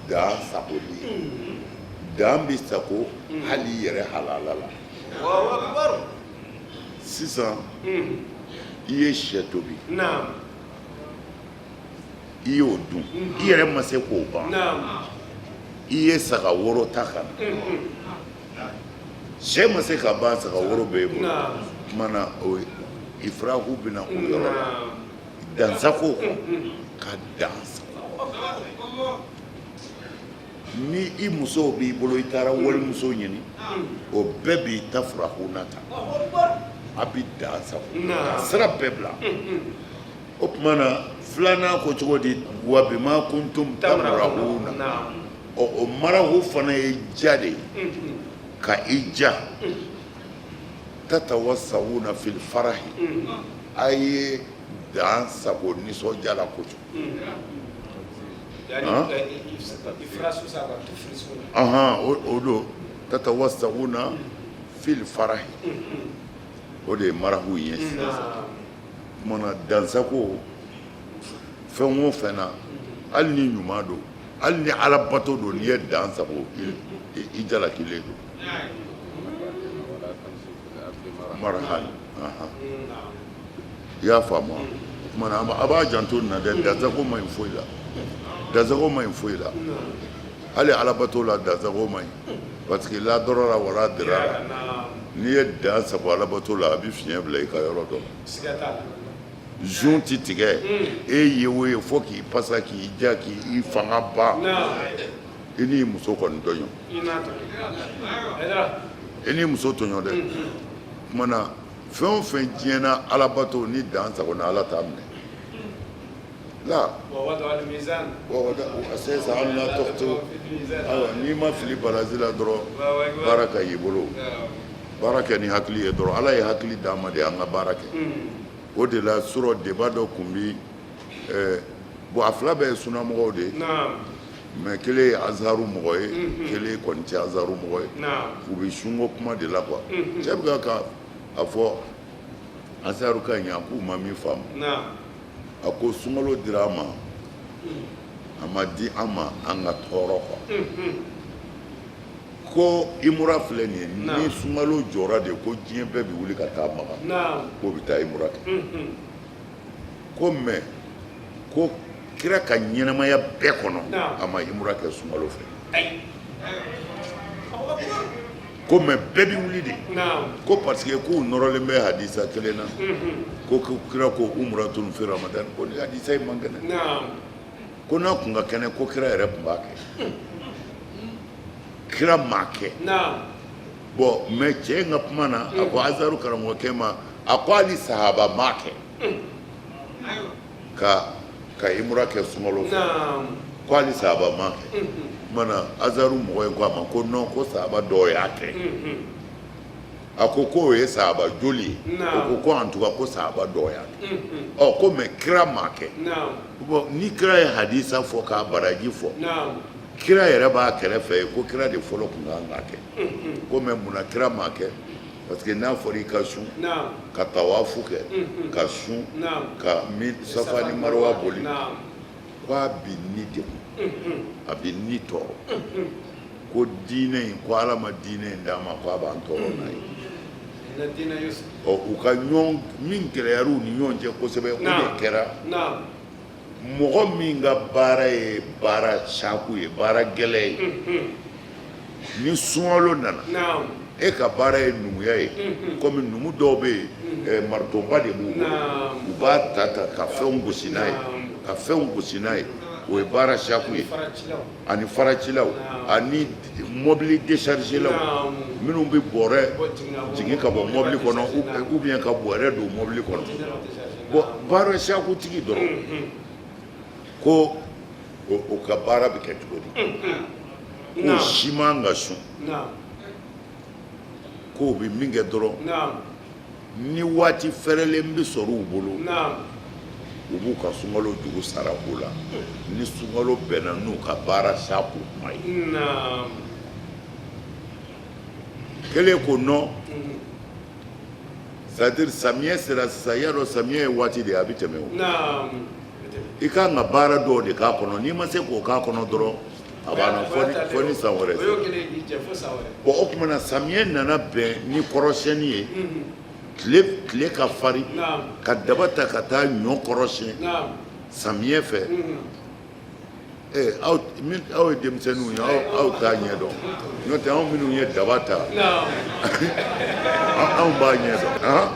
dan sago de ye dan bɛ sago hali yɛrɛ halala la sisan i ye sɛ tobi i y'o dun i yɛrɛ ma se k'o ban i ye saga woro ta ka na sɛ ma se ka ban saga woro bɛ e bolo tuma na ifarahu bɛna o yɔrɔ la dansako ka dansa ni i musow b'i bolo i taara walimuso ɲini o bɛɛ b'i ta furahuna ta a bɛ dansa ka sira bɛɛ bila o tuma na filanan ko cogo di wa bima kuntum tamrahuna o marahu fana ye ja de ka i ja tatawassawuna fil farahi a ye dansa ko nisɔndiya la kojugu o do tatawassawuna fil farahi o de ye marahu ye sisan mana dansako fɛn o fɛn na hali ni ɲuman don hali ni alabato don n'i ye dansago i jalakilen don marahali i y'a faamu mana a b'a janto nin na dɛ dansago ma ɲi foyi la dansago ma ɲi foyi la hali alabato la dansago ma ɲi parce que ladɔrɔ la wala dira la n'i ye dansago alabato la a bɛ fiɲɛ bila i ka yɔrɔ dɔ zun ti tigɛ e ye o ye fo k'i pasa k'i ja k'i fanga ba i n'i muso kɔni tɔɲɔ i n'i muso tɔɲɔ dɛ kuma na fɛn o fɛn diɲɛna alabato ni dan sagona ala t'a minɛ la sisan hali n'a tɔgɔto n'i ma fili barazi la dɔrɔn baara ka y'i bolo baara kɛ ni hakili ye dɔrɔn ala ye hakili d'an ma de an ka baara kɛ o de la sɔrɔ débat dɔ kun bi bon a fila bɛɛ ye sunamɔgɔw de ye mais kelen ye azaru mɔgɔ ye kelen kɔni tɛ azaru mɔgɔ ye u bɛ sunko kuma de la quoi cɛ bɛ ka a fɔ azaru ka ɲɛ k'u ma min faamu a ko sunkalo dira an ma a ma di an ma an ka tɔɔrɔ quoi ko imura filɛ nin ye ni sunkalo jɔra de ko diɲɛ bɛɛ bɛ wuli ka taa maga k'o bɛ taa imura kɛ ko mais ko kira ka ɲɛnamaya bɛɛ kɔnɔ a ma imura kɛ sunkalo fɛ ko mɛ bɛɛ bɛ wuli de ko parce que k'u nɔrɔlen bɛ hadisa kelen na ko kira ko umratun fi ramadan ko ni hadisa in man kɛnɛ ko n'a kun ka kɛnɛ ko kira yɛrɛ tun b'a kɛ kira m'a kɛ bon mɛ cɛ in ka kuma na a ko azaru karamɔgɔkɛ ma a ko hali sahaba m'a kɛ ka imura kɛ sunkalo fɛ ko hali sahaba m'a kɛ mana azaru mɔgɔ in ko a ma ko non ko sahaba dɔw y'a kɛ a ko k'o ye sahaba joli ye o ko en tout cas ko sahaba dɔw y'a kɛ ɔ ko mɛ kira m'a kɛ bon ni kira ye hadisa fɔ k'a baraji fɔ kira yɛrɛ b'a kɛrɛfɛ ko kira de fɔlɔ tun kan k'a kɛ ko mɛ munna kira m'a kɛ parce que n'a fɔra i ka sun ka tawafu kɛ ka sun ka safa ni marwa boli ko a bi ni degun a bi ni tɔɔrɔ ko diinɛ in ko ala ma diinɛ in d'a ma ko a b'an tɔɔrɔ n'a ye ɔ u ka ɲɔgɔn min gɛlɛyara u ni ɲɔgɔn cɛ kosɛbɛ o de kɛra mɔgɔ min ka baara ye baara saku ye baara gɛlɛ ye ni sunkalo nana e ka baara ye numuya ye komi numu dɔw bɛ yen maritoba de b'u bolo u b'a ta ka fɛnw gosi n'a ye ka fɛnw gosi n'a ye o ye baara saku ye ani faracilaw ani mobili déchargelaw minnu bɛ bɔrɛ jigin ka bɔ mobili kɔnɔ ou bien ka bɔrɛ don mobili kɔnɔ bon baara saku tigi dɔrɔn ko o ka baara bɛ kɛ cogo di ko si man ka sun ko bɛ min kɛ dɔrɔn ni waati fɛrɛlen bɛ sɔrɔ u bolo u b'u ka sunkalo jugu sara o la ni sunkalo bɛnna n'u ka baara saku kuma ye kelen ko non c'est-à-dire samiyɛ sera sisan i y'a dɔn samiyɛ ye waati de ye a bɛ tɛmɛ o i kan ka baara dɔw de k'a kɔnɔ n'i ma se k'o k'a kɔnɔ dɔrɔn a banna fɔ ni san wɛrɛ bon o tuma na samiyɛ nana bɛn ni kɔrɔsiyɛnni ye tile ka farin ka daba ta ka taa ɲɔ kɔrɔsiyɛn samiyɛ fɛ aw ye denmisɛnninw ye aw t'a ɲɛ dɔn n'o tɛ anw minnu ye daba ta anw b'a ɲɛ dɔn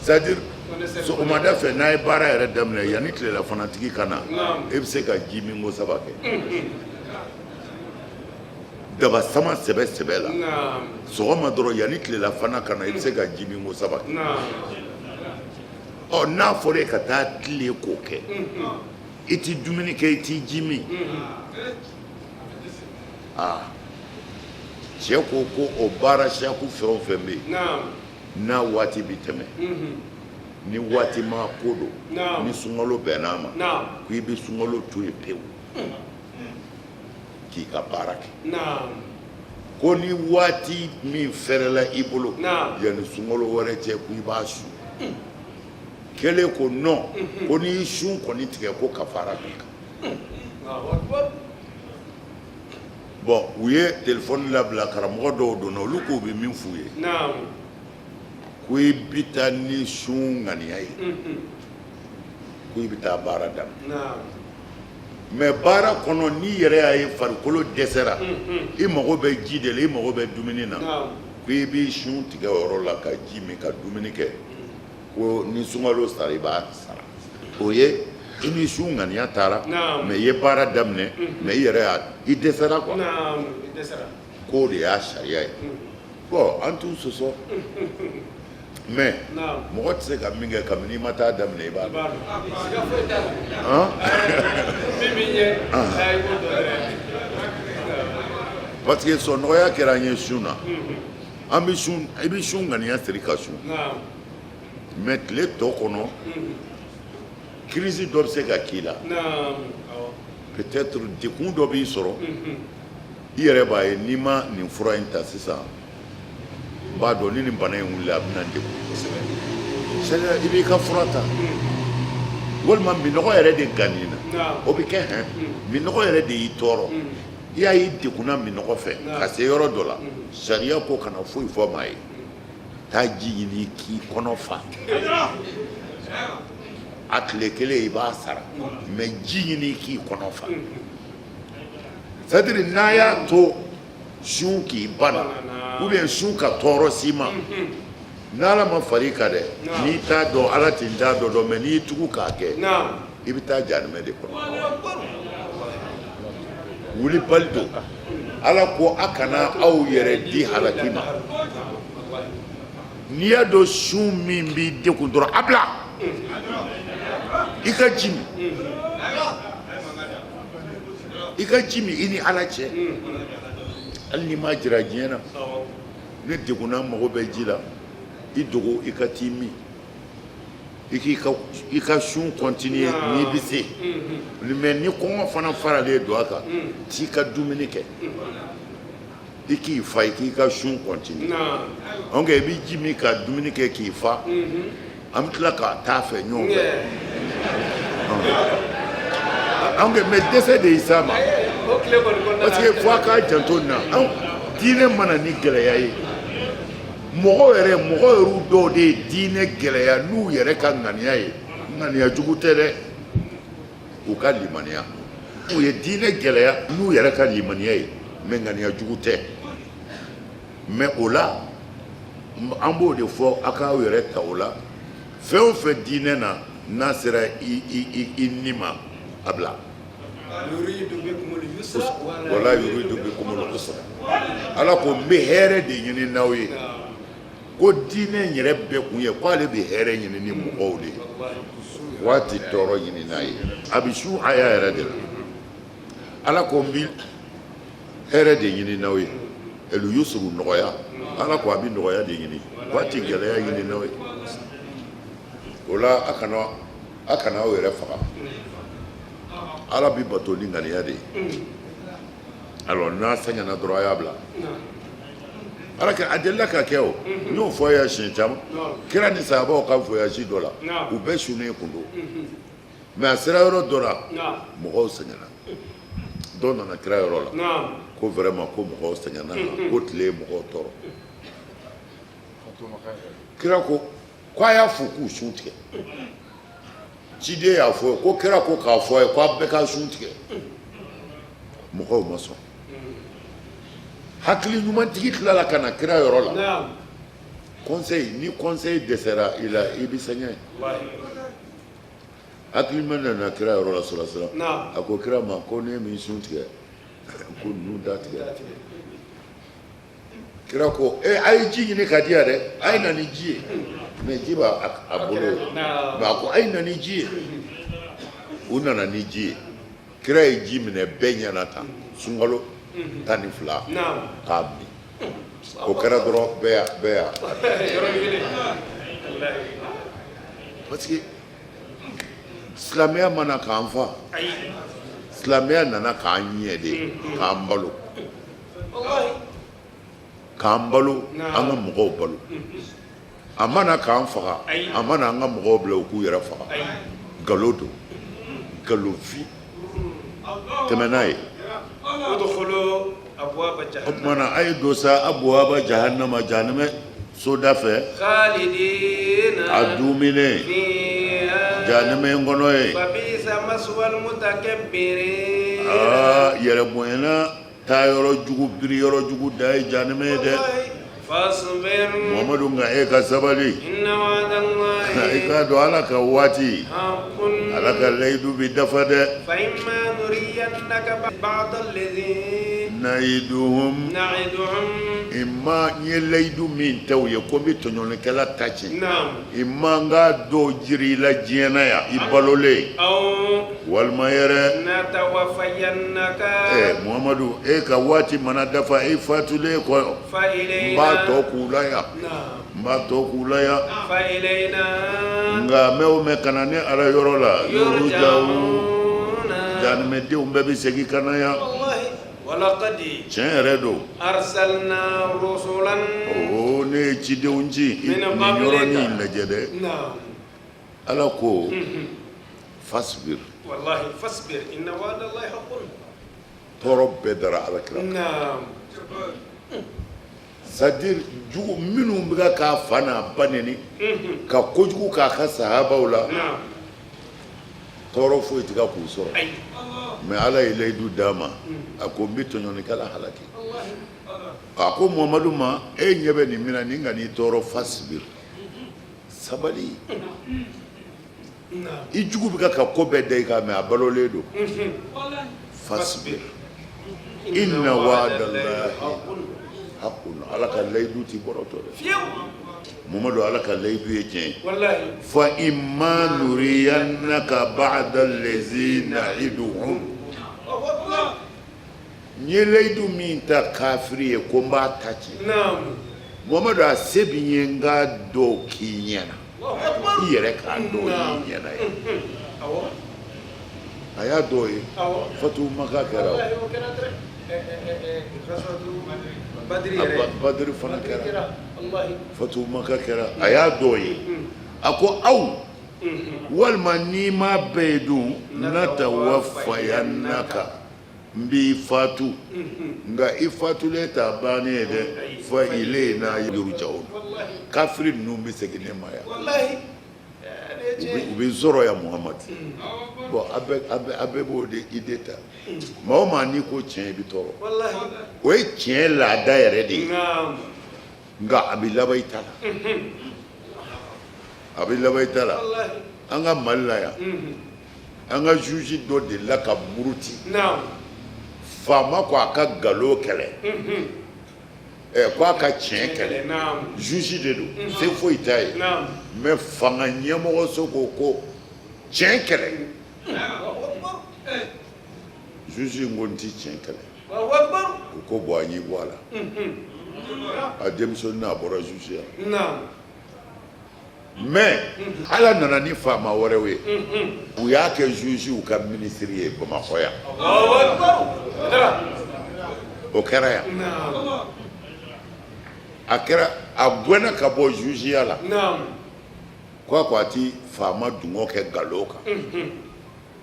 c'est-à-dire sɔgɔmada fɛ n'a ye baara yɛrɛ daminɛ yanni tilefanatigi ka na e bɛ se ka ji min ko 3 kɛ daba sama sɛbɛ la sɔgɔma dɔrɔn yanni tilelafana ka na i bɛ se ka ji min ko 3 kɛ ɔ n'a fɔra e ka taa tile k'o kɛ i ti dumuni kɛ i ti ji min cɛ ko o baara saku fɛn o fɛn bɛ yen n'a waati bɛ tɛmɛ ni waati ma ko don ni sunkalo bɛnn'a ma ko i bɛ sunkalo to yen pewu k'i ka baara kɛ ko ni waati min fɛrɛla i bolo yanni sunkalo wɛrɛ cɛ ko i b'a su kelen ko non ko n'i y'i sun kɔni tigɛ ko kafara b'i kan bon u ye telefɔni labila karamɔgɔ dɔw donna olu k'u bɛ min f'u ye ko i bɛ taa ni sun ŋaniya ye ko i bɛ taa baara daminɛ mɛ baara kɔnɔ n'i yɛrɛ y'a ye farikolo dɛsɛra i mago bɛ ji de la i mago bɛ dumuni na ko i b'i sun tigɛ o yɔrɔ la ka ji min ka dumuni kɛ ko ni sunkalo sara i b'a sara o ye i ni sun ŋaniya taara mɛ i ye baara daminɛ mɛ i yɛrɛ i dɛsɛra quoi k'o de y'a sariya ye bon an t'u sɔsɔ mais mɔgɔ tɛ se ka min kɛ kabini i ma taa daminɛ i b'a dɔn parce que sɔnɔgɔya kɛra an ye sun na an bɛ sun i bɛ sun ŋaniya siri ka sun mais tile tɔ kɔnɔ crise dɔ bɛ se ka k'i la peut-être dekun dɔ b'i sɔrɔ i yɛrɛ b'a ye n'i ma nin fura in ta sisan n b'a dɔn ni nin bana in wulila a bɛna degun kosɛbɛ c'est-à-dire i b'i ka fura ta walima minɔgɔ yɛrɛ de ganni na o bɛ kɛ hɛn minɔgɔ yɛrɛ de y'i tɔɔrɔ i y'a ye degunna minɔgɔ fɛ ka se yɔrɔ dɔ la sariya ko kana foyi fɔ maa ye taa ji ɲini k'i kɔnɔ fa a tile kelen i b'a sara mɛ ji ɲini k'i kɔnɔ fa c'est-à-dire n'a y'a to sun k'i bana ou bien sun ka tɔɔrɔ s'i ma n'ala ma far'i kan dɛ n'i t'a dɔn ala t'i t'a dɔn mais n'i y'i tugu k'a kɛ i bɛ taa jahanama de kɔnɔ wuli bali don ala ko a kana aw yɛrɛ di halaki ma n'i y'a dɔn sun min b'i degun dɔrɔn a bila i ka ji min i ka ji min i ni ala cɛ hali n'i ma jira diɲɛ na ne degunna mago bɛ ji la i dogo i ka t'i min i ka sun continuer n'i bɛ se mais ni kɔngɔ fana faralen don a kan t'i ka dumuni kɛ i k'i fa i k'i ka sun continuer donc i bɛ ji min ka dumuni kɛ k'i fa an bɛ tila k'a taa fɛ ɲɔgɔn fɛ mais dɛsɛ de y'i s'a ma parce que fo a k'a janto nin na diinɛ mana ni gɛlɛya ye mɔgɔ yɛrɛ dɔw de ye diinɛ gɛlɛya n'u yɛrɛ ka ŋaniya ye ŋaniya jugu tɛ dɛ u ka limaniya u ye diinɛ gɛlɛya n'u yɛrɛ ka limaniya ye mais ŋaniya jugu tɛ mais o la an b'o de fɔ a k'aw yɛrɛ ta o la fɛn o fɛn diinɛ na n'a sera i ni ma a bila wala yuridu bikumul usra ala ko n bɛ hɛrɛ de ɲini n'aw ye ko diinɛ yɛrɛ bɛɛ kun ye k'ale bɛ hɛrɛ ɲini ni mɔgɔw de ye waati tɔɔrɔ ɲini n'a ye a bɛ su aya yɛrɛ de la ala ko n bɛ hɛrɛ de ɲini n'aw ye ɛlu yusuru nɔgɔya ala ko a bɛ nɔgɔya de ɲini waati gɛlɛya ɲini n'aw ye o la a kana aw yɛrɛ faga ala bɛ bato ni ŋaniya de ye alors n'a sɛgɛnna dɔrɔn a y'a bila ala a delila ka kɛ o n y'o fɔ ya siɲɛ caman kira ni sahabaw ka voyage dɔ la u bɛɛ sunnen kun don mais a sera yɔrɔ dɔ la mɔgɔw sɛgɛnna dɔw nana kira yɔrɔ la ko vraiment ko mɔgɔw sɛgɛnna ko tile ye mɔgɔw tɔɔrɔ kira ko a y'a fɔ k'u sun tigɛ ciden y'a fɔ ko kira ko k'a fɔ ye ko a bɛɛ ka sun tigɛ mɔgɔw ma sɔn hakili ɲumantigi tilala ka na kira yɔrɔ la ni conseil dɛsɛra i la i bɛ sɛgɛn hakili ma nana kira yɔrɔ la sɔrɔ a ko kira ma ko ne min sun tigɛ ko ninnu da tigɛ kira ko a ye ji ɲini ka di yan dɛ a ye na ni ji ye mais ji b'a bolo mais a ko a ye na ni ji ye u nana ni ji ye kira ye ji minɛ bɛɛ ɲɛna tan sunkalo 12 k'a min o kɛra dɔrɔn bɛɛ y'a parce que silamɛya mana k'an fa silamɛya nana k'an ɲɛ de k'an balo an ka mɔgɔw balo a mana k'an faga a mana an ka mɔgɔw bila u k'u yɛrɛ faga nkalon don nkalonfin tɛmɛ n'a ye o tumana a ye don sa abuwaba jahannama soda fɛ a duminen jahannama in kɔnɔ ye yɛrɛ bonyana taa yɔrɔ jugu biri yɔrɔ jugu da ye jahannama ye dɛ Muhammadu nka e ka sabali i k'a dɔn ala ka waati ala ka layidu bɛ dafa dɛ nayiduhum imma n ye layidu min ta u ye ko n bɛ tɔɲɔlikɛla ta ci imma n k'a dɔw jiri i la diɲɛ na yan i balolen walima yɛrɛ Muhammadu e ka waati mana dafa e fatulen kɔ n b'a tɔ k'u la yan nka mɛ o mɛ ka na ne ala yɔrɔ la jahanamɛdenw bɛɛ bɛ segin ka na yan tiɲɛ yɛrɛ don ne ye cidenw ci nin yɔrɔnin lajɛ dɛ ala ko fasbir tɔɔrɔ bɛɛ dara alakira c'est-à-dire jugu minnu bɛ k'a fa n'a ba neni ka kojugu k'a ka sahabaw la tɔɔrɔ foyi tɛ ka k'u sɔrɔ mais ala ye layidu d'a ma a ko n bɛ tɔɲɔlikɛla halaki a ko Muhamadu ma e ɲɛ bɛ nin min na nin ka n'i tɔɔrɔ fasibir sabali i jugu bɛ ka ko bɛɛ da i kan mais a balolen don fasibir inna wa'dallahi haqqun ala ka layidu t'i bɔrɔtɔ dɛ Muhamadu ala ka layidu ye tiɲɛ ye fa imma nuriyannaka ba'da allazi na'iduhum n ye layidu min ta kafiri ye ko n b'a ta ci Muhamadu a se bi n ye n ka dɔw k'i ɲɛna i yɛrɛ k'a dɔw y'i ɲɛna ye a y'a dɔw ye fatu maka kɛra badiri fana kɛra fatu maka kɛra a y'a dɔw ye a ko aw walima n'i ma bɛɛ ye dun natawafayannaka n b'i fatu nka i fatulen t'a bannen ye dɛ fa ilayna yurja'un kafiri ninnu bɛ segin ne ma yan u bɛ zɔrɔ yan Muhamadu bon a bɛɛ b'o de idée ta maa o maa n'i ko tiɲɛ i bɛ tɔɔrɔ o ye tiɲɛ laada yɛrɛ de ye nka a bɛ laban i ta la a bɛ laban i ta la an ka Mali la yan an ka juge dɔ de la ka muruti faama ko a ka nkalon kɛlɛ ko a ka tiɲɛ kɛlɛ juge de don se foyi t'a ye mais fanga ɲɛmɔgɔso ko tiɲɛ kɛlɛ juge ko n ti tiɲɛ kɛlɛ u ko bon an y'i bɔ a la a denmusonin n'a bɔra juge ya mais ala nana ni faama wɛrɛw ye u y'a kɛ juge u ka ministre ye Bamakɔ yan o kɛra yan a kɛra a gɛnna ka bɔ jugeya la ko a ti faama dungɔ kɛ nkalon kan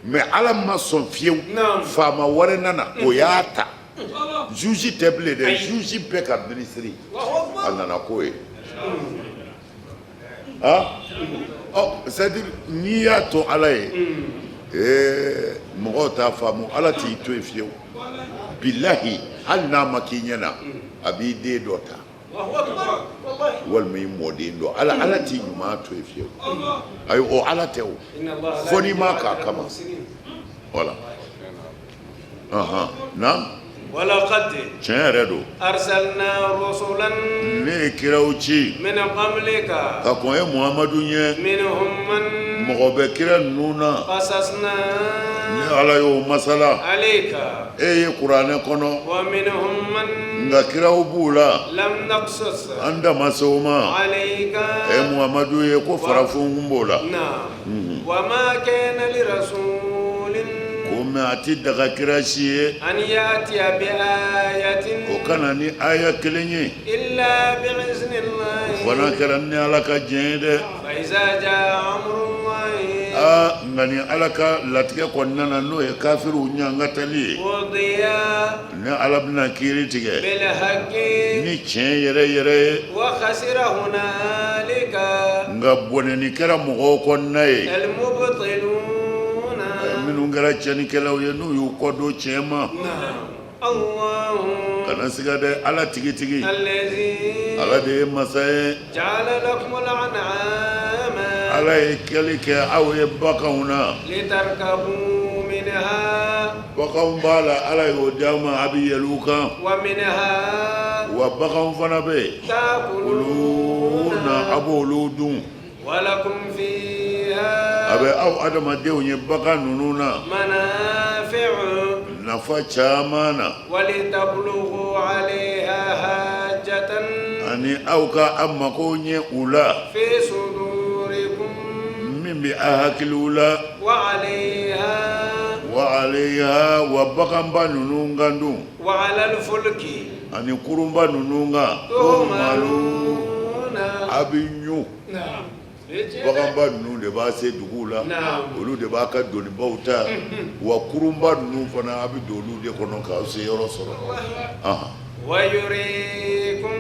mais ala ma sɔn fiyewu faama wɛrɛ nana o y'a ta juge tɛ bilen dɛ juge bɛɛ ka ministre a nana k'o ye c'est-à-dire n'i y'a to ala ye mɔgɔw t'a faamu ala t'i to yen fiyewu bilahi hali n'a ma k'i ɲɛna a b'i den dɔ ta walima i mɔden dɔ ala t'i ɲuman to yen fiyewu ayi o ala tɛ o fo n'i ma k'a kama voilà naam ولقد أرسلنا رسلا من قبلك منهم من مغبكرا نونا قصصنا على يوم مثلا عليك اي قران كنو ومنهم من ذكروا بولا لم نقصص عند مسوما عليك اي محمد يكو فرفون بولا نعم وما كان لرسول وما أتدق كراشي أن يأتي بآية وكان آية كلني إلا بإذن الله ونكرني على كجند فإذا جاء أمر الله ngani alaka latige konnana no e kafiru nyanga tali wadiya ne alabna kiri tige bil haqqi ni chen yere wa khasira hunalika ngabone ni kera mo konnaye al mubtiluna minu ngara chani kelaw ye no yu kodo chema Allah kana sigade ala tigi allazi ala de masay ja'ala lakum al-an'ama ala ikalike aw yabquna litarkabu minha wa qawm bala ala yudama abiyaluka wa minha wa baqam fanabe takuluna abuludun wa lakum fiha abe aw adama dewnya bakanununa manafi'u nafa chamana walitablugu alaiha hajatan ani auka amma konye ula fi sudurikum mimbi ahakilula wa alaiha wa bakamba nunungandu wa ala alfulki ani kurumba nununga tumaluna abinyu bakamba nunu de ba se dugu la olu de b'a ka doni bauta wa kurumba nunu fana abi dolu de kono ka se yoro soro wa yurikum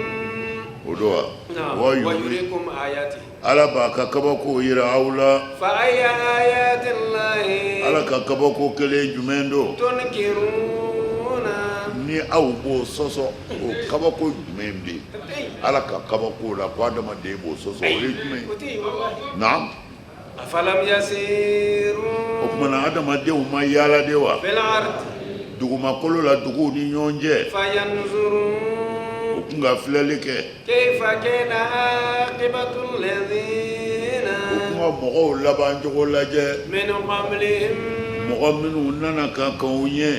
odoa wa yurikum ayati ala ba ka kaba ko yira aula fa ayati llahi ala ka kabako kelen jumɛn don ni aw b'o sɔsɔ o kabako jumɛn bɛ ala ka kabako la ko adamaden b'o sɔsɔ o ye jumɛn naam afalam yasiru o kumana adamadenw ma yaala de wa dugumakolo la duguw ni ɲɔgɔn cɛ fayanzuru o kun ka filɛli kɛ kayfa kana aqibatul ladhina o kun ka mɔgɔw laban cogo lajɛ min qablihim mɔgɔ minnu nana ka kanw ye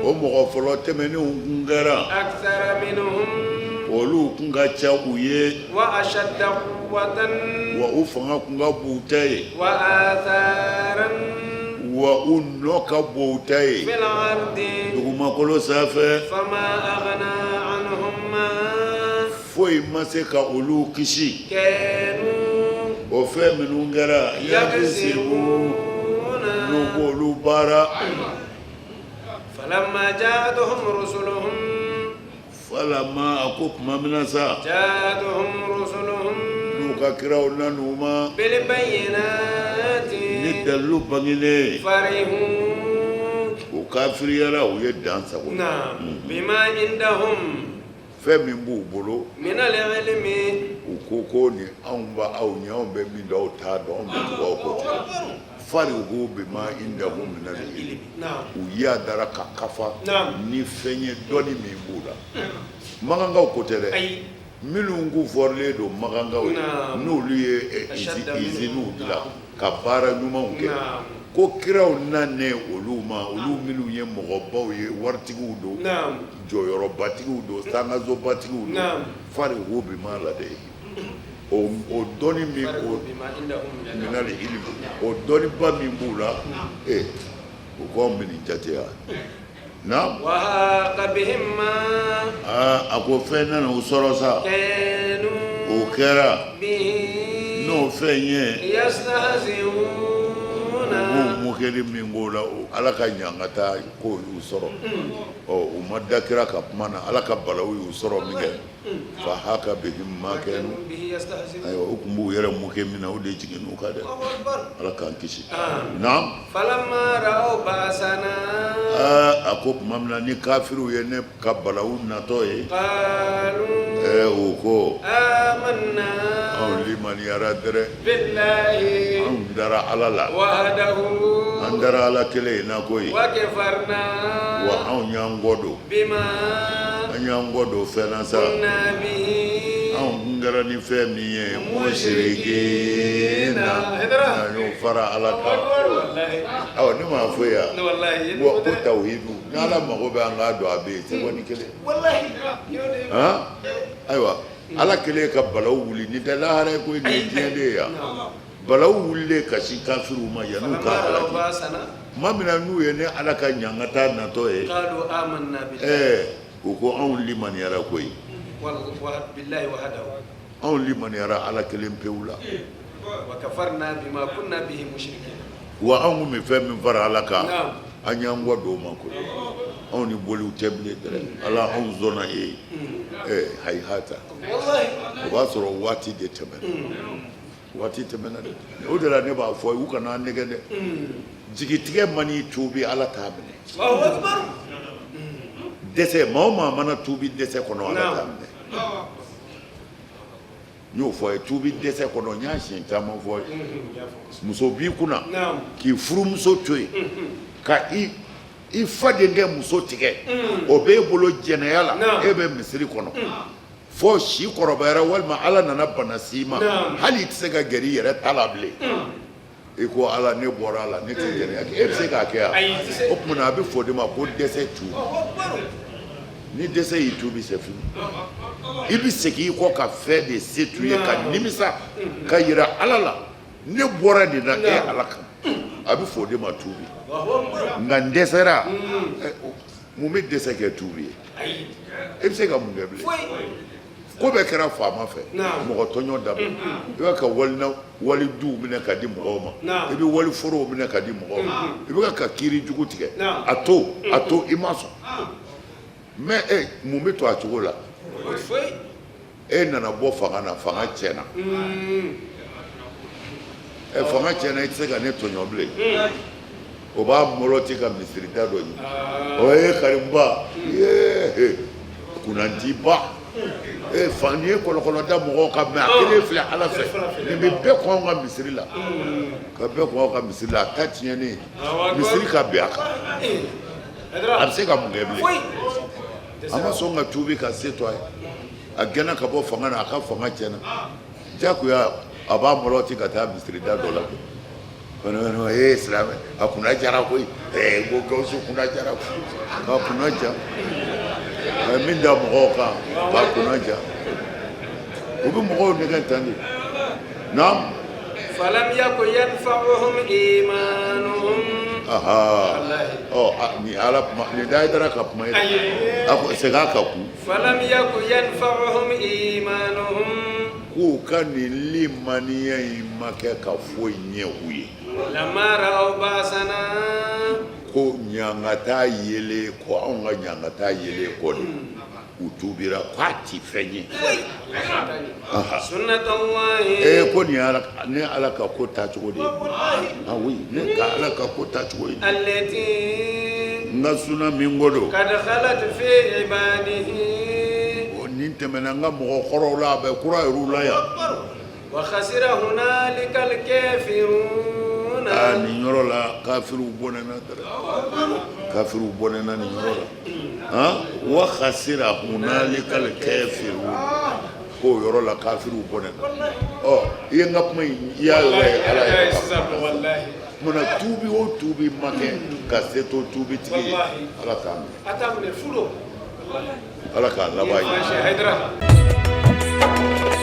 o mɔgɔ fɔlɔ tɛmɛnenw kun kɛra akthara minhum olu kun ka ca u ye wa ashadda quwwatan wa u fanga kun ka bon u ta ye wa atharan wa u nɔ ka bon u ta ye fil ardi dugumakolo sanfɛ fama aghna anhum ma foyi ma se ka olu kisi kanu o fɛn minnu kɛra yaksibuna n'u b'olu baara falamma ja'atuhum rusuluhum falama a ko tuma min na sa ja'atuhum rusuluhum n'u ka kiraw nan'u ma bil bayyinati ni dalilu bangenen farihu o kafiriyara u ye dan sago na bima indahum fɛn min b'u bolo min al-ilmi u ko ni anw ba aw ɲɛ anw bɛ min dɔn aw t'a dɔn anw bɛ tugu aw kɔ farihu bima indahum min al-ilmi u yadara ka kafa ni fɛn ye dɔnni min b'u la magankaw ko tɛ dɛ minnu k'u fɔrilen don magankaw ye n'olu ye iziniw dilan ka baara ɲumanw kɛ ko kiraw nanen olu ma olu minnu ye mɔgɔbaw ye waritigiw don jɔyɔrɔbatigiw don sangasobatigiw don farihu bima ladayhim o dɔnni min o minali ilimi o dɔnniba min b'u la o k'anw bɛ nin jate yan naam wahaqa bihim ma a ko fɛn nana o sɔrɔ sa kanu o kɛra bihi n'o fɛn ye yastahzi'una o mokɛli min b'o la ala ka ɲangata ko y'u sɔrɔ u ma da kira ka kuma na ala ka balawu y'u sɔrɔ min kɛ fahaqa bihim ma kanu ayiwa o tun b'u yɛrɛ mokɛ min na o de jiginn'u kan dɛ ala k'an kisi naam falamma ra'aw ba'sana a ko tuma min na ni kafiriw ye ne ka balawu natɔ ye qalu o ko amanna anw limaniyara dɛrɛ billahi anw dara ala la wahdahu an dara ala kelen in na koyi wa kafarna wa anw y'an kɔ don bima an y'an kɔ don fɛn na sa kunna bihi anw kun kɛra ni fɛn min ye musirikina an y'o fara ala kan awɔ ne m'a fɔ yan wa ko tawhidu ni ala mago bɛ an k'a dɔn a bɛ yen tɛ wani kelen ayiwa ala kelen ka balawu wuli ni tɛ lahara ye koyi nin ye diɲɛ de ye yan balawu wulilen ka sin kafiriw ma yan'u ka halaki tuma min na n'u ye ne ala ka ɲangata natɔ ye qalu amanna billahi u ko anw limaniyara koyi billahi wahdahu anw limaniyara ala kelen pewu la wa kafarna bima kunna bihi mushrikin wa anw kun bɛ fɛn min fara ala kan an y'an kɔ don o ma koyi anw ni boliw tɛ bilen dɛ ala anw sɔnna e ye hayihata o b'a sɔrɔ waati de tɛmɛna waati tɛmɛna dɛ o de la ne b'a fɔ u kana nɛgɛ dɛ jigitigɛ man n'i tuubi ala t'a minɛ dɛsɛ maa o maa mana tuubi dɛsɛ kɔnɔ ala t'a minɛ n y'o fɔ a ye tuubi dɛsɛ kɔnɔ n y'a siɲɛ caman fɔ ye muso b'i kunna k'i furumuso to yen ka i fadenkɛ muso tigɛ o b'e bolo jɛnɛya la e bɛ misiri kɔnɔ fɔ si kɔrɔbayara walima ala nana bana s'i ma hali i tɛ se ka gɛrɛ i yɛrɛ ta la bilen i ko ala ne bɔra a la ne tɛ jɛnɛya kɛ e bɛ se k'a kɛ yan o tuma na a bɛ fɔ de ma ko dɛsɛ tuubi ni dɛsɛ y'i tuubi c'est fini i bɛ segin i kɔ ka fɛn de se t'u ye ka nimisa ka yira ala la ne bɔra nin na e ala kan a bɛ fɔ de ma tuubi nka n dɛsɛra mun bɛ dɛsɛ kɛ tuubi ye e bɛ se ka mun kɛ bilen ko bɛɛ kɛra faama fɛ mɔgɔ tɔɲɔ dabila i bɛ ka waliduw minɛ ka di mɔgɔw ma i bɛ waliforow minɛ ka di mɔgɔw ma i bɛ ka kiiri jugu tigɛ a to i ma sɔn mais mun bɛ to a cogo la e nana bɔ fanga na fanga tiɲɛna fanga tiɲɛna i tɛ se ka ne tɔɲɔ bilen o b'a mɔlɔti ka misiri da dɔ ɲini o ye karimba kunnandiba fa ni ye kɔlɔkɔlɔ da mɔgɔw ka mɛ a kelen filɛ ala fɛ nin bɛ bɛɛ kɔn ka misiri la ka bɛɛ kɔn ka misiri la a ta tiɲɛnen misiri ka bɛn a kan a bɛ se ka mun kɛ bilen a ma sɔn ka tuubi ka se to a ye a gɛnna ka bɔ fanga na a ka fanga tiɲɛna jagoya a b'a mɔlɔti ka taa misiri da dɔ la silamɛ a kunna jara koyi ko Gawusu kunna jara koyi k'a kunna ja min da mɔgɔw kan k'a kunna ja u bɛ mɔgɔw nɛgɛ tan de naam falam yakun yanfa'uhum imanuhum ni ala ni da dara ka kuma ye a ko segin a ka ku falam yakun yanfa'uhum imanuhum k'u ka nin limaniya in ma kɛ ka foyi ɲɛ u ye lamma ra'aw ba'sana ko ɲangata yele ko anw ka ɲangata yele kɔ de u tubira k'a ti fɛn ye sunnatullahi ko ni ala ka ko tacogo de ye oui ne ka ala ka ko tacogo ye allati n ka suna min ko don kad khalat fi ibadihi nin tɛmɛna n ka mɔgɔkɔrɔw la a bɛ kura yɛrɛ la yan wa khasira hunalika al-kafirun nin yɔrɔ la kafiriw bɔnɛna dɛrɛ kafiriw bɔnɛna nin yɔrɔ la wa khasira hunalika al-kafirun ko yɔrɔ la kafiriw bɔnɛna i ye n ka kuma in i y'a lajɛ ala ye muna tuubi o tuubi ma kɛ ka se to tuubi tigi ye ala k'a minɛ ala k'a laban ye